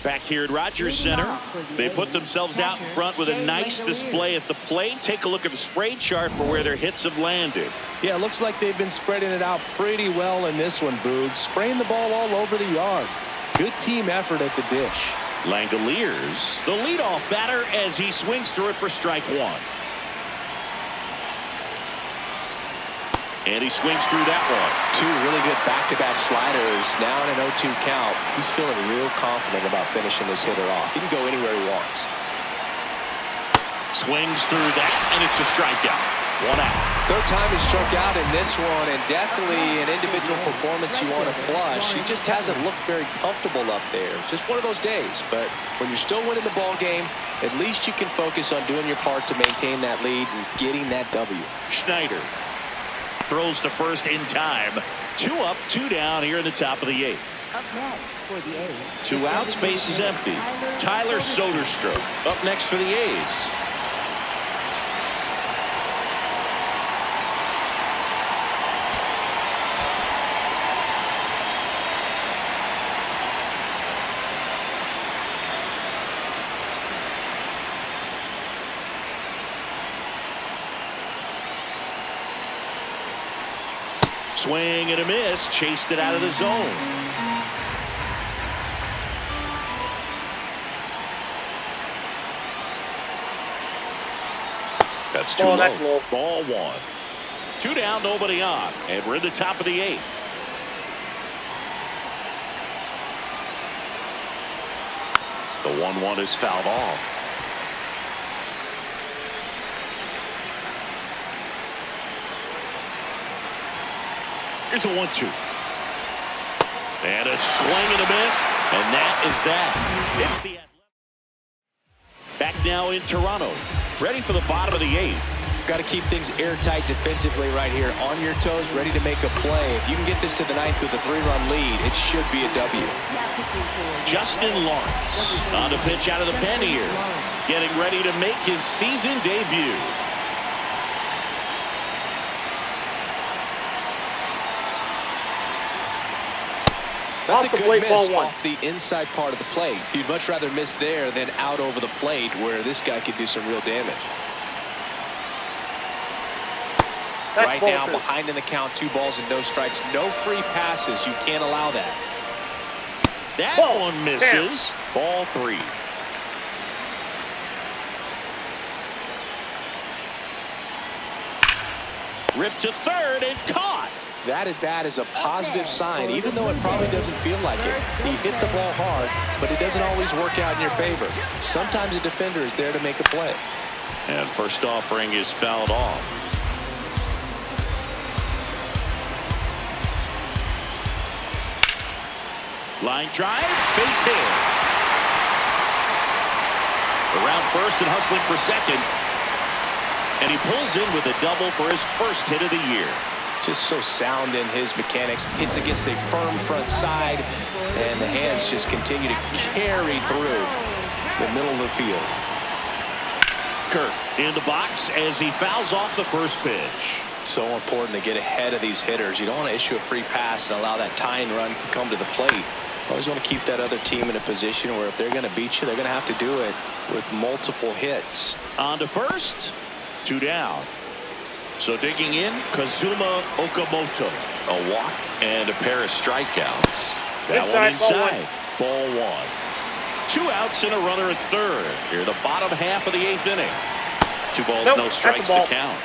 Back here at Rogers Center, they put themselves out in front with a nice display at the plate. Take a look at the spray chart for where their hits have landed. Yeah, it looks like they've been spreading it out pretty well in this one, Boog. Spraying the ball all over the yard. Good team effort at the dish. Langoliers, the leadoff batter, as he swings through it for strike one. And he swings through that one. Two really good back-to-back sliders. Now in an 0-2 count. He's feeling real confident about finishing this hitter off. He can go anywhere he wants. Swings through that, and it's a strikeout. 1 out. Third time he struck out in this one, and definitely an individual performance you want to flush. He just hasn't looked very comfortable up there. Just one of those days. But when you're still winning the ball game, at least you can focus on doing your part to maintain that lead and getting that W. Schneider throws to first in time. 2 up, 2 down here in the top of the 8th. Up next for the A's. 2 outs, base is empty. Tyler Soderstrom up next for the A's. Swing and a miss, chased it out of the zone. That's too low. Ball 1. 2 down, nobody on, and we're in the top of the 8th. The 1-1 is fouled off. Here's a 1-2. And a swing and a miss, and that is that. It's the back now in Toronto, ready for the bottom of the 8th. Got to keep things airtight defensively right here, on your toes, ready to make a play. If you can get this to the 9th with a 3-run lead, it should be a W. Justin Lawrence on the pitch out of the pen here, getting ready to make his season debut. That's a good miss off the inside part of the plate. You'd much rather miss there than out over the plate where this guy could do some real damage. Right now behind in the count, 2 balls and no strikes. No free passes. You can't allow that. That one misses. Ball 3. Ripped to third and caught. That at bat is a positive sign, even though it probably doesn't feel like it. He hit the ball hard, but it doesn't always work out in your favor. Sometimes a defender is there to make a play. And first offering is fouled off. Line drive, base hit. Around first and hustling for second. And he pulls in with a double for his first hit of the year. Just so sound in his mechanics. Hits against a firm front side, and the hands just continue to carry through the middle of the field. Kirk in the box as he fouls off the first pitch. So important to get ahead of these hitters. You don't want to issue a free pass and allow that tying run to come to the plate. Always want to keep that other team in a position where if they're going to beat you, they're going to have to do it with multiple hits. On to first, 2 down. So digging in, Kazuma Okamoto. A walk and a pair of strikeouts. That one inside. Ball 1. 2 outs and a runner at third. Here the bottom half of the 8th inning. 2 balls, no strikes to count.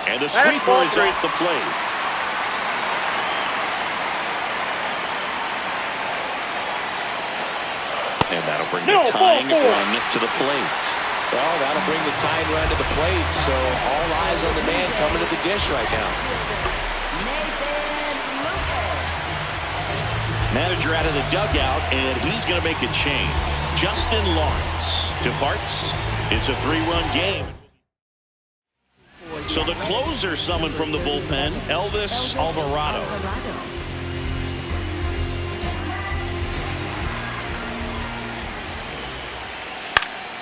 And the sweeper is off the plate. Bring the tying run to the plate. Well, that'll bring the tying run to the plate, so all eyes on the man coming to the dish right now. Manager out of the dugout, and he's going to make a change. Justin Lawrence departs. It's a 3-run game. So the closer summoned from the bullpen, Elvis Alvarado.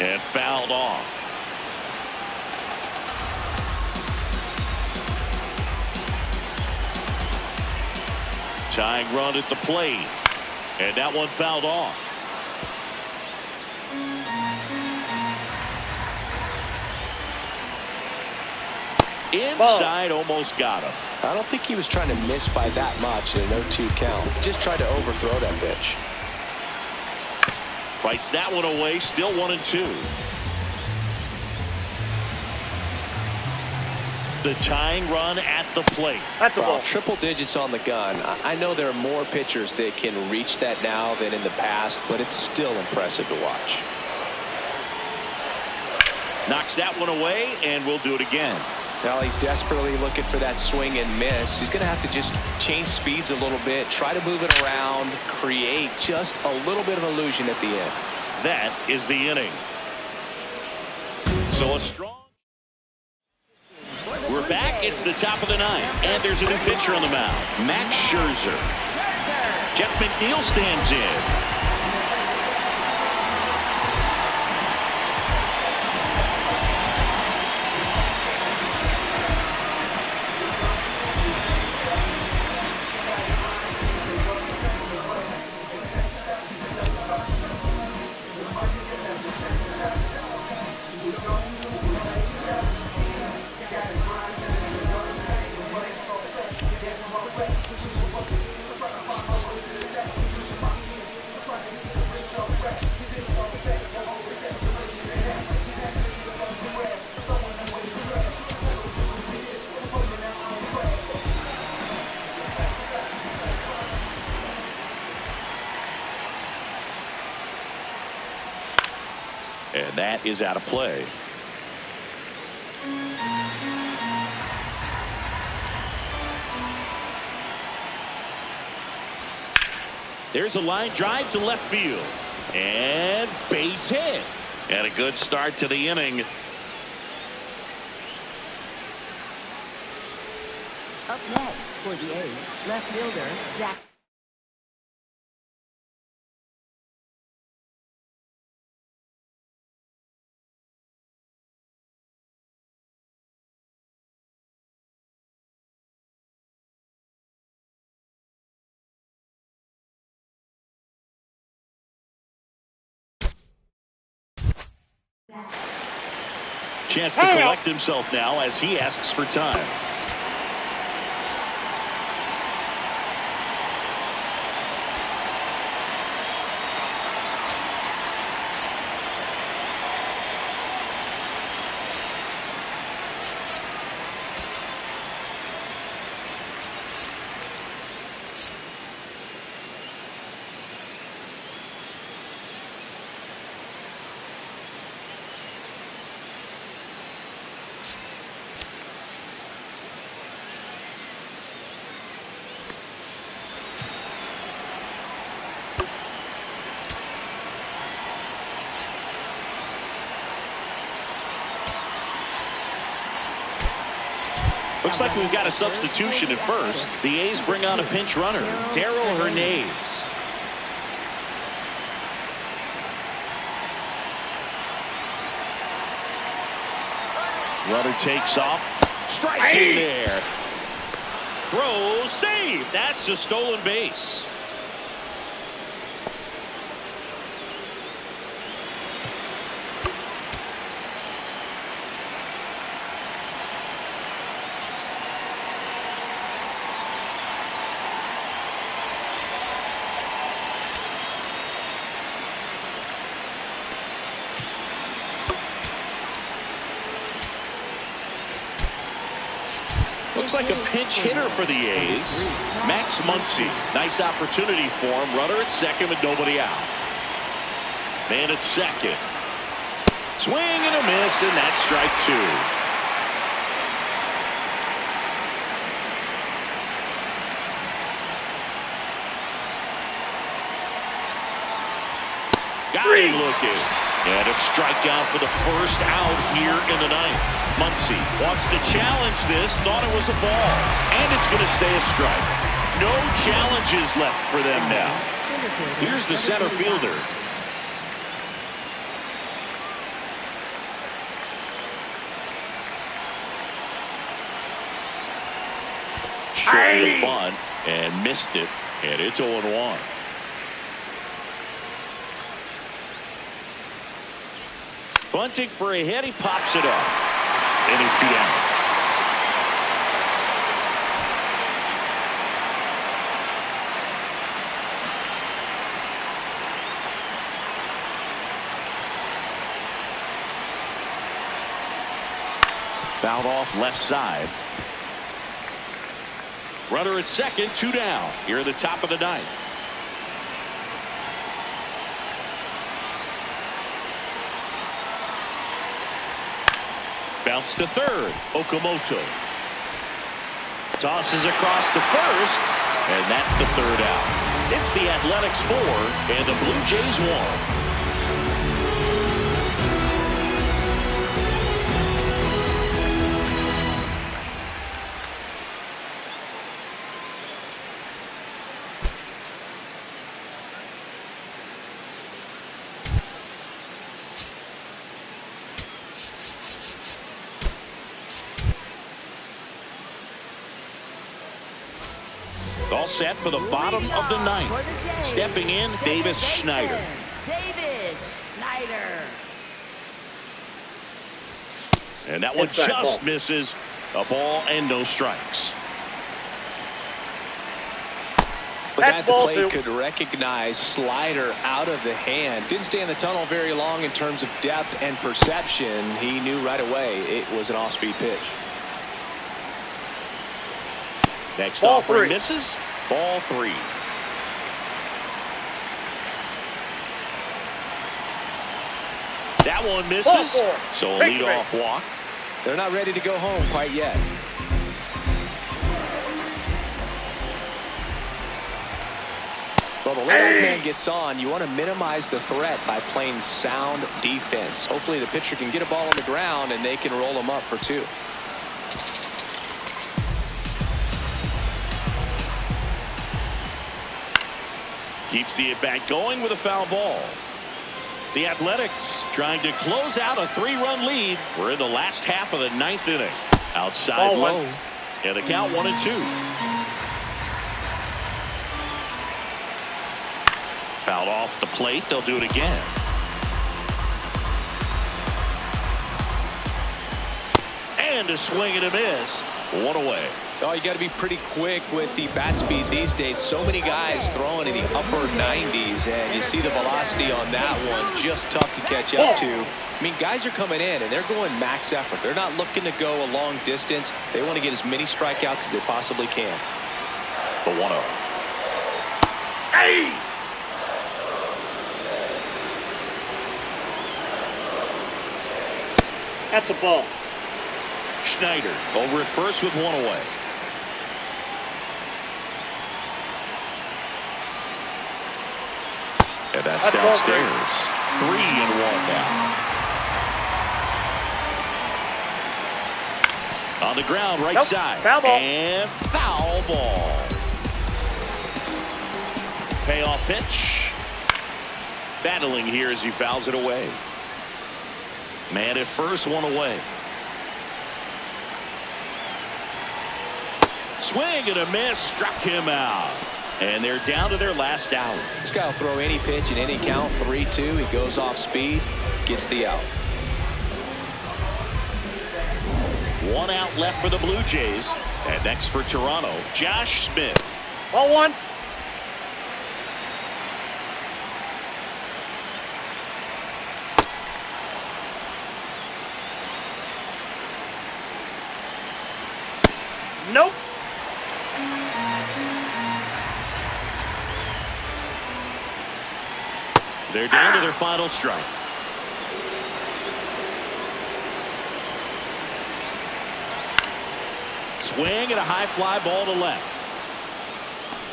And fouled off. Tying run at the plate. And that one fouled off. Inside, almost got him. I don't think he was trying to miss by that much in an 0-2 count. Just tried to overthrow that pitch. Fights that one away, still 1-2. The tying run at the plate. That's a ball. Triple digits on the gun. I know there are more pitchers that can reach that now than in the past, but it's still impressive to watch. Knocks that one away, and we'll do it again. Now he's desperately looking for that swing and miss. He's going to have to just change speeds a little bit, try to move it around, create just a little bit of illusion at the end. That is the inning. So a strong. We're back. It's the top of the ninth, and there's a new pitcher on the mound, Max Scherzer. Jeff McNeil stands in. And that is out of play. There's a line drive to left field. And base hit. And a good start to the inning. Up next for the A's, left fielder, Zach. Chance to collect himself now as he asks for time. Looks like we've got a substitution at first. The A's bring on a pinch runner, Darrell Hernandez. Runner takes off. Strike in there. Throw, save. That's a stolen base. Looks like a pinch hitter for the A's. Max Muncy. Nice opportunity for him. Runner at second with nobody out. Man at second. Swing and a miss, and that's strike two. Got him looking. And a strikeout for the first out here in the ninth. Muncy wants to challenge this, thought it was a ball, and it's going to stay a strike. No challenges left for them now. Here's the center fielder. Short the bunt and missed it, and it's 0-1. Bunting for a hit, he pops it up. And he's 2 down. Fouled off left side. Runner at second, 2 down. Here at the top of the ninth. Bounce to third. Okamoto tosses across to first, and that's the third out. It's the Athletics 4 and the Blue Jays 1. All set for the bottom of the ninth. Stepping in, Davis Schneider. Davis Schneider. And that one just misses. A ball and no strikes. The guy at the plate could recognize slider out of the hand. Didn't stay in the tunnel very long in terms of depth and perception. He knew right away it was an off-speed pitch. Next offering misses. Ball 3. That one misses. So a leadoff walk. They're not ready to go home quite yet. Well, the leadoff man gets on. You want to minimize the threat by playing sound defense. Hopefully the pitcher can get a ball on the ground and they can roll him up for 2. Keeps the at-bat going with a foul ball. The Athletics trying to close out a 3-run lead. We're in the last half of the ninth inning. Outside low. And the count 1-2. Fouled off the plate. They'll do it again. And a swing and a miss. 1 away. Oh, you got to be pretty quick with the bat speed these days. So many guys throwing in the upper 90s, and you see the velocity on that one. Just tough to catch up to. I mean, guys are coming in, and they're going max effort. They're not looking to go a long distance. They want to get as many strikeouts as they possibly can. The 1-0. Hey! That's a ball. Schneider over at first with 1 away. And that's downstairs. 3-1 now. On the ground, right side. Foul ball. And foul ball. Payoff pitch. Battling here as he fouls it away. Man at first, 1 away. Swing and a miss, struck him out. And they're down to their last out. This guy will throw any pitch in any count. 3-2. He goes off speed, gets the out. 1 out left for the Blue Jays. And next for Toronto, Josh Smith. Ball 1. Nope. They're down to their final strike. Swing and a high fly ball to left.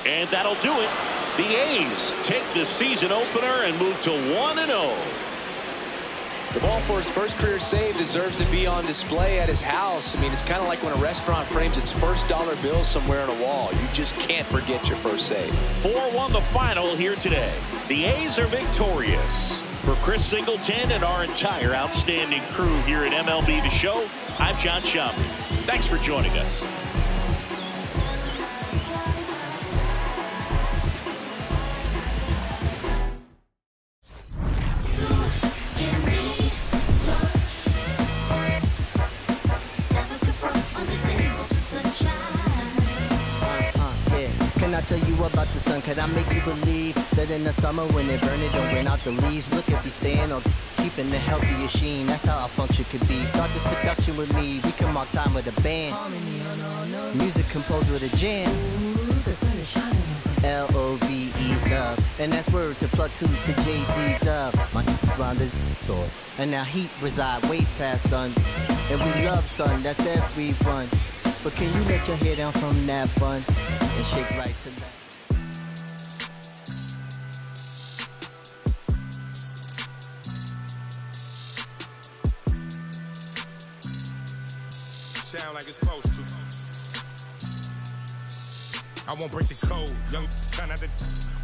And that'll do it. The A's take the season opener and move to 1-0. The ball for his first career save deserves to be on display at his house. I mean, it's kind of like when a restaurant frames its first dollar bill somewhere on a wall. You just can't forget your first save. 4-1 the final here today. The A's are victorious. For Chris Singleton and our entire outstanding crew here at MLB The Show, I'm John Schaub. Thanks for joining us. Can I tell you about the sun? Can I make you believe that in the summer when it burn it don't bring out the leaves? Look at me staying on keeping the healthy sheen. That's how our function could be. Start this production with me. We can mark time with a band. Music composed with a jam. The sun is shining. L-O-V-E love. And that's word to plug two to J-D Dub. My round is door. And now heat reside way past sun. And we love sun. That's everyone. But can you let your hair down from that bun and shake right to left? Sound like it's supposed to. I won't break the code. Young trying not to.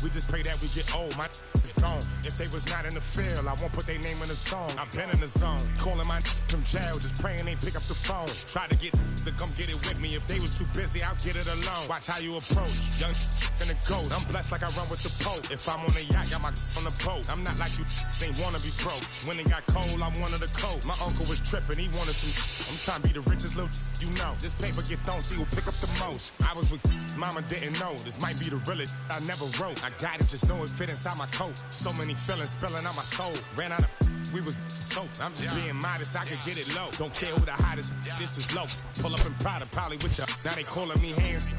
We just pray that we get old. My is gone. If they was not in the field, I won't put their name in the song. I've been in the zone. Calling my from jail, just praying they pick up the phone. Try to get to come get it with me. If they was too busy, I'll get it alone. Watch how you approach. Young in the ghost. I'm blessed like I run with the Pope. If I'm on the yacht, got my on the boat. I'm not like you ain't wanna be broke. When it got cold, I wanted a coat. My uncle was tripping, he wanted some. I'm trying to be the richest little you know. This paper get thrown, see who pick up the most. I was with mama, didn't know. This might be the realest I never wrote. I got it, just know it fit inside my coat. So many feelings spilling out my soul. Ran out of we was soaked. I'm just being modest, I could get it low. Don't care who the hottest, this is low. Pull up in Prada, probably with ya. Now they calling me handsome.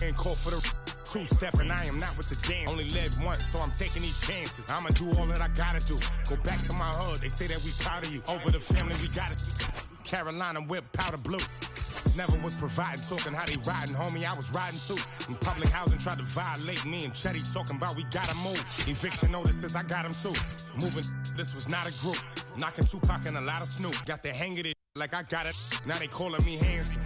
Ain't called for the two-step and I am not with the dance. Only live once, so I'm taking these chances. I'ma do all that I gotta do. Go back to my hood, they say that we proud of you. Over the family, we got it. Carolina whip, powder blue. Never was providing, talking how they riding, homie, I was riding too. In public housing, tried to violate me and Chetty talking about we gotta move. Eviction notices, I got them too. Moving, this was not a group. Knocking Tupac and a lot of Snoop. Got the hang of it like I got it. Now they calling me handsome.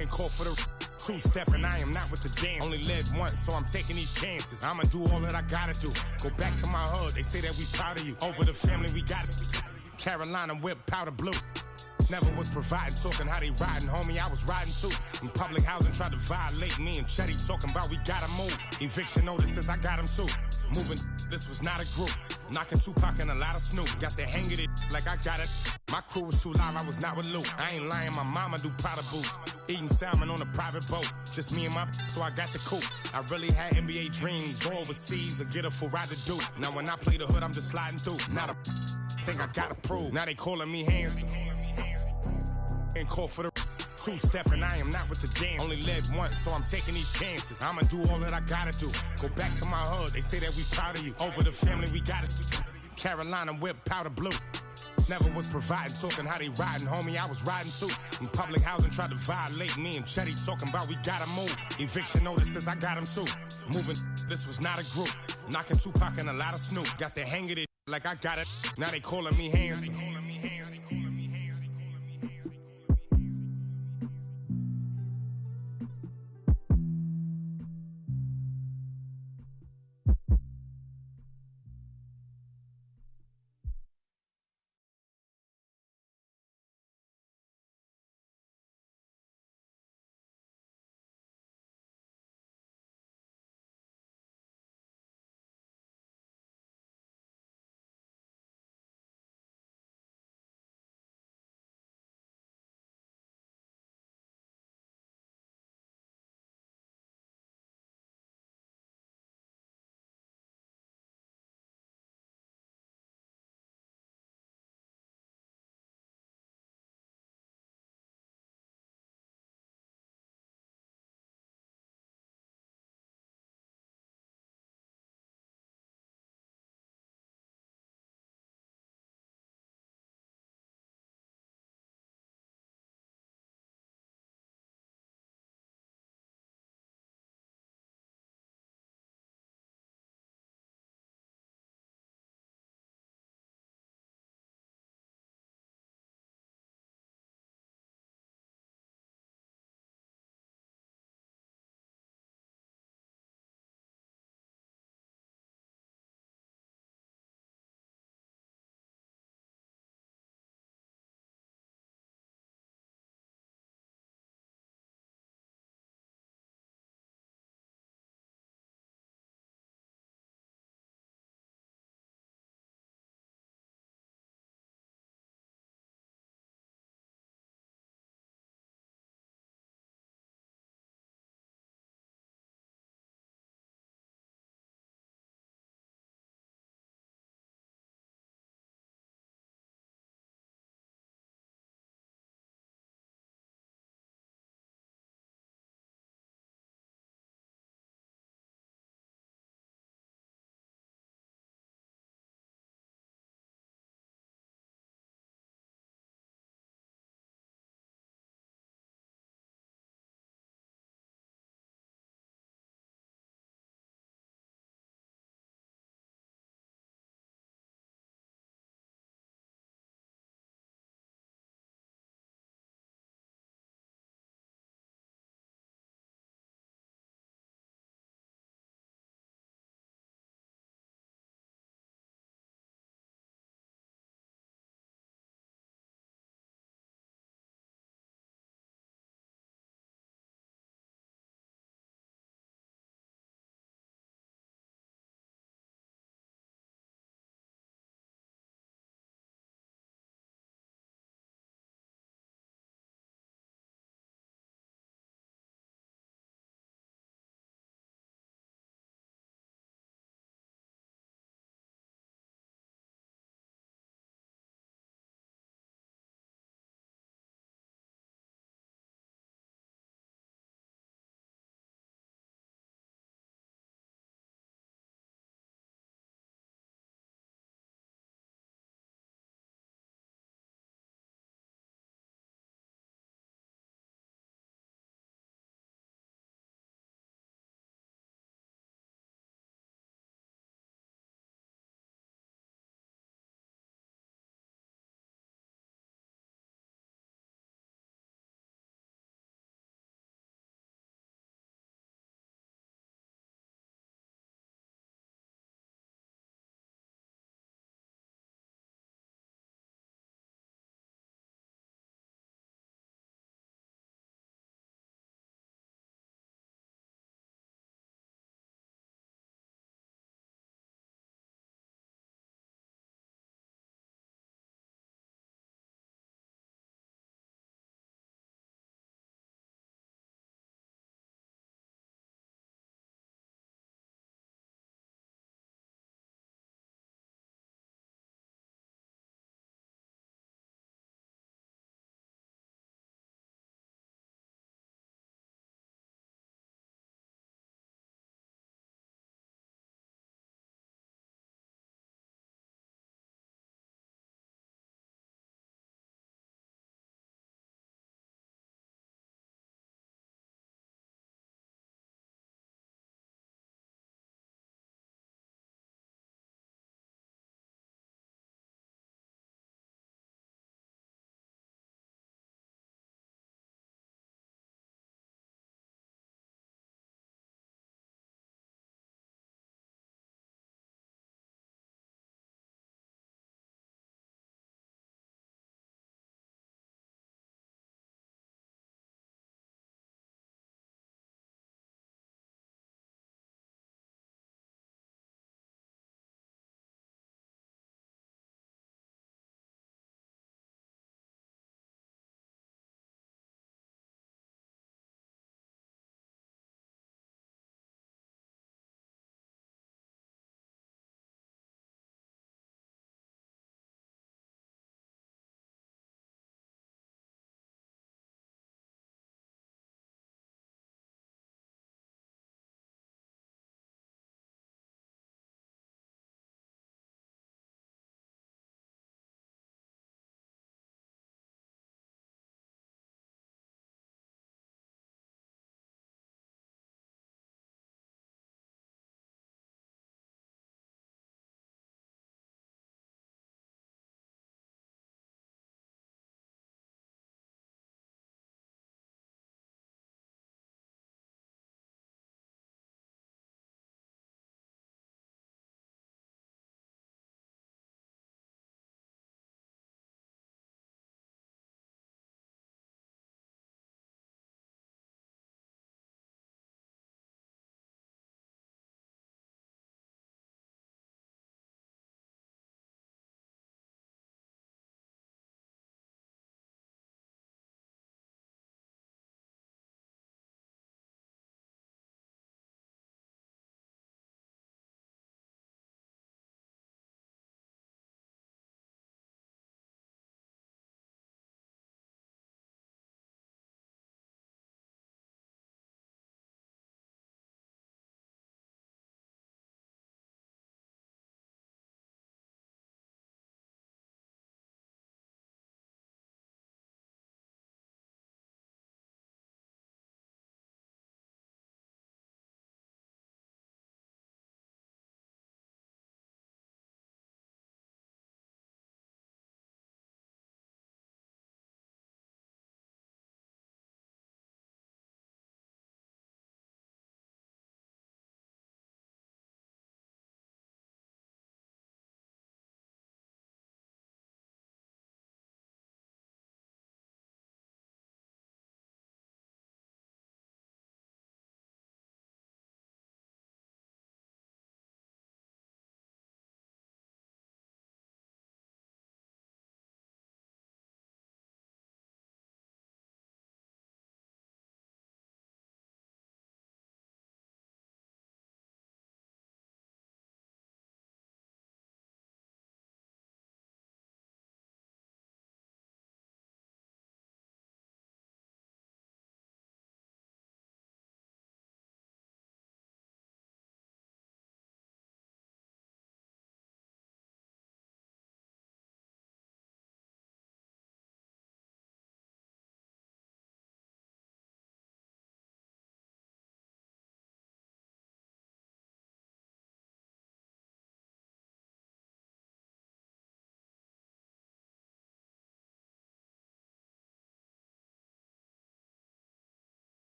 Ain't called for the two-step and I am not with the dance. Only live once, so I'm taking these chances. I'ma do all that I gotta do. Go back to my hood, they say that we proud of you. Over the family, we got it. Carolina whip, powder blue. Never was providing, talking how they riding, homie, I was riding too. In public housing, tried to violate me and Chetty talking about we gotta move. Eviction notices, I got them too. Moving, this was not a group. Knocking Tupac and a lot of Snoop. Got the hang of it like I got it. My crew was too live, I was not with Luke. I ain't lying, my mama do Prada boots. Eating salmon on a private boat. Just me and my so I got the coupe. I really had NBA dreams, go overseas or get a full ride to do. Now when I play the hood, I'm just sliding through. Not a thing I gotta prove. Now they calling me handsome. Ain't called for the two-step and I am not with the dance. Only live once, so I'm taking these chances. I'ma do all that I gotta do. Go back to my hood, they say that we proud of you. Over the family, we got it. Carolina whip, powder blue. Never was providing, talking how they riding, homie, I was riding too. In public housing, tried to violate me and Chetty talking about we gotta move. Eviction notices, I got them too. Moving, this was not a group. Knocking Tupac and a lot of Snoop. Got the hang of it like I got it. Now they calling me handsome.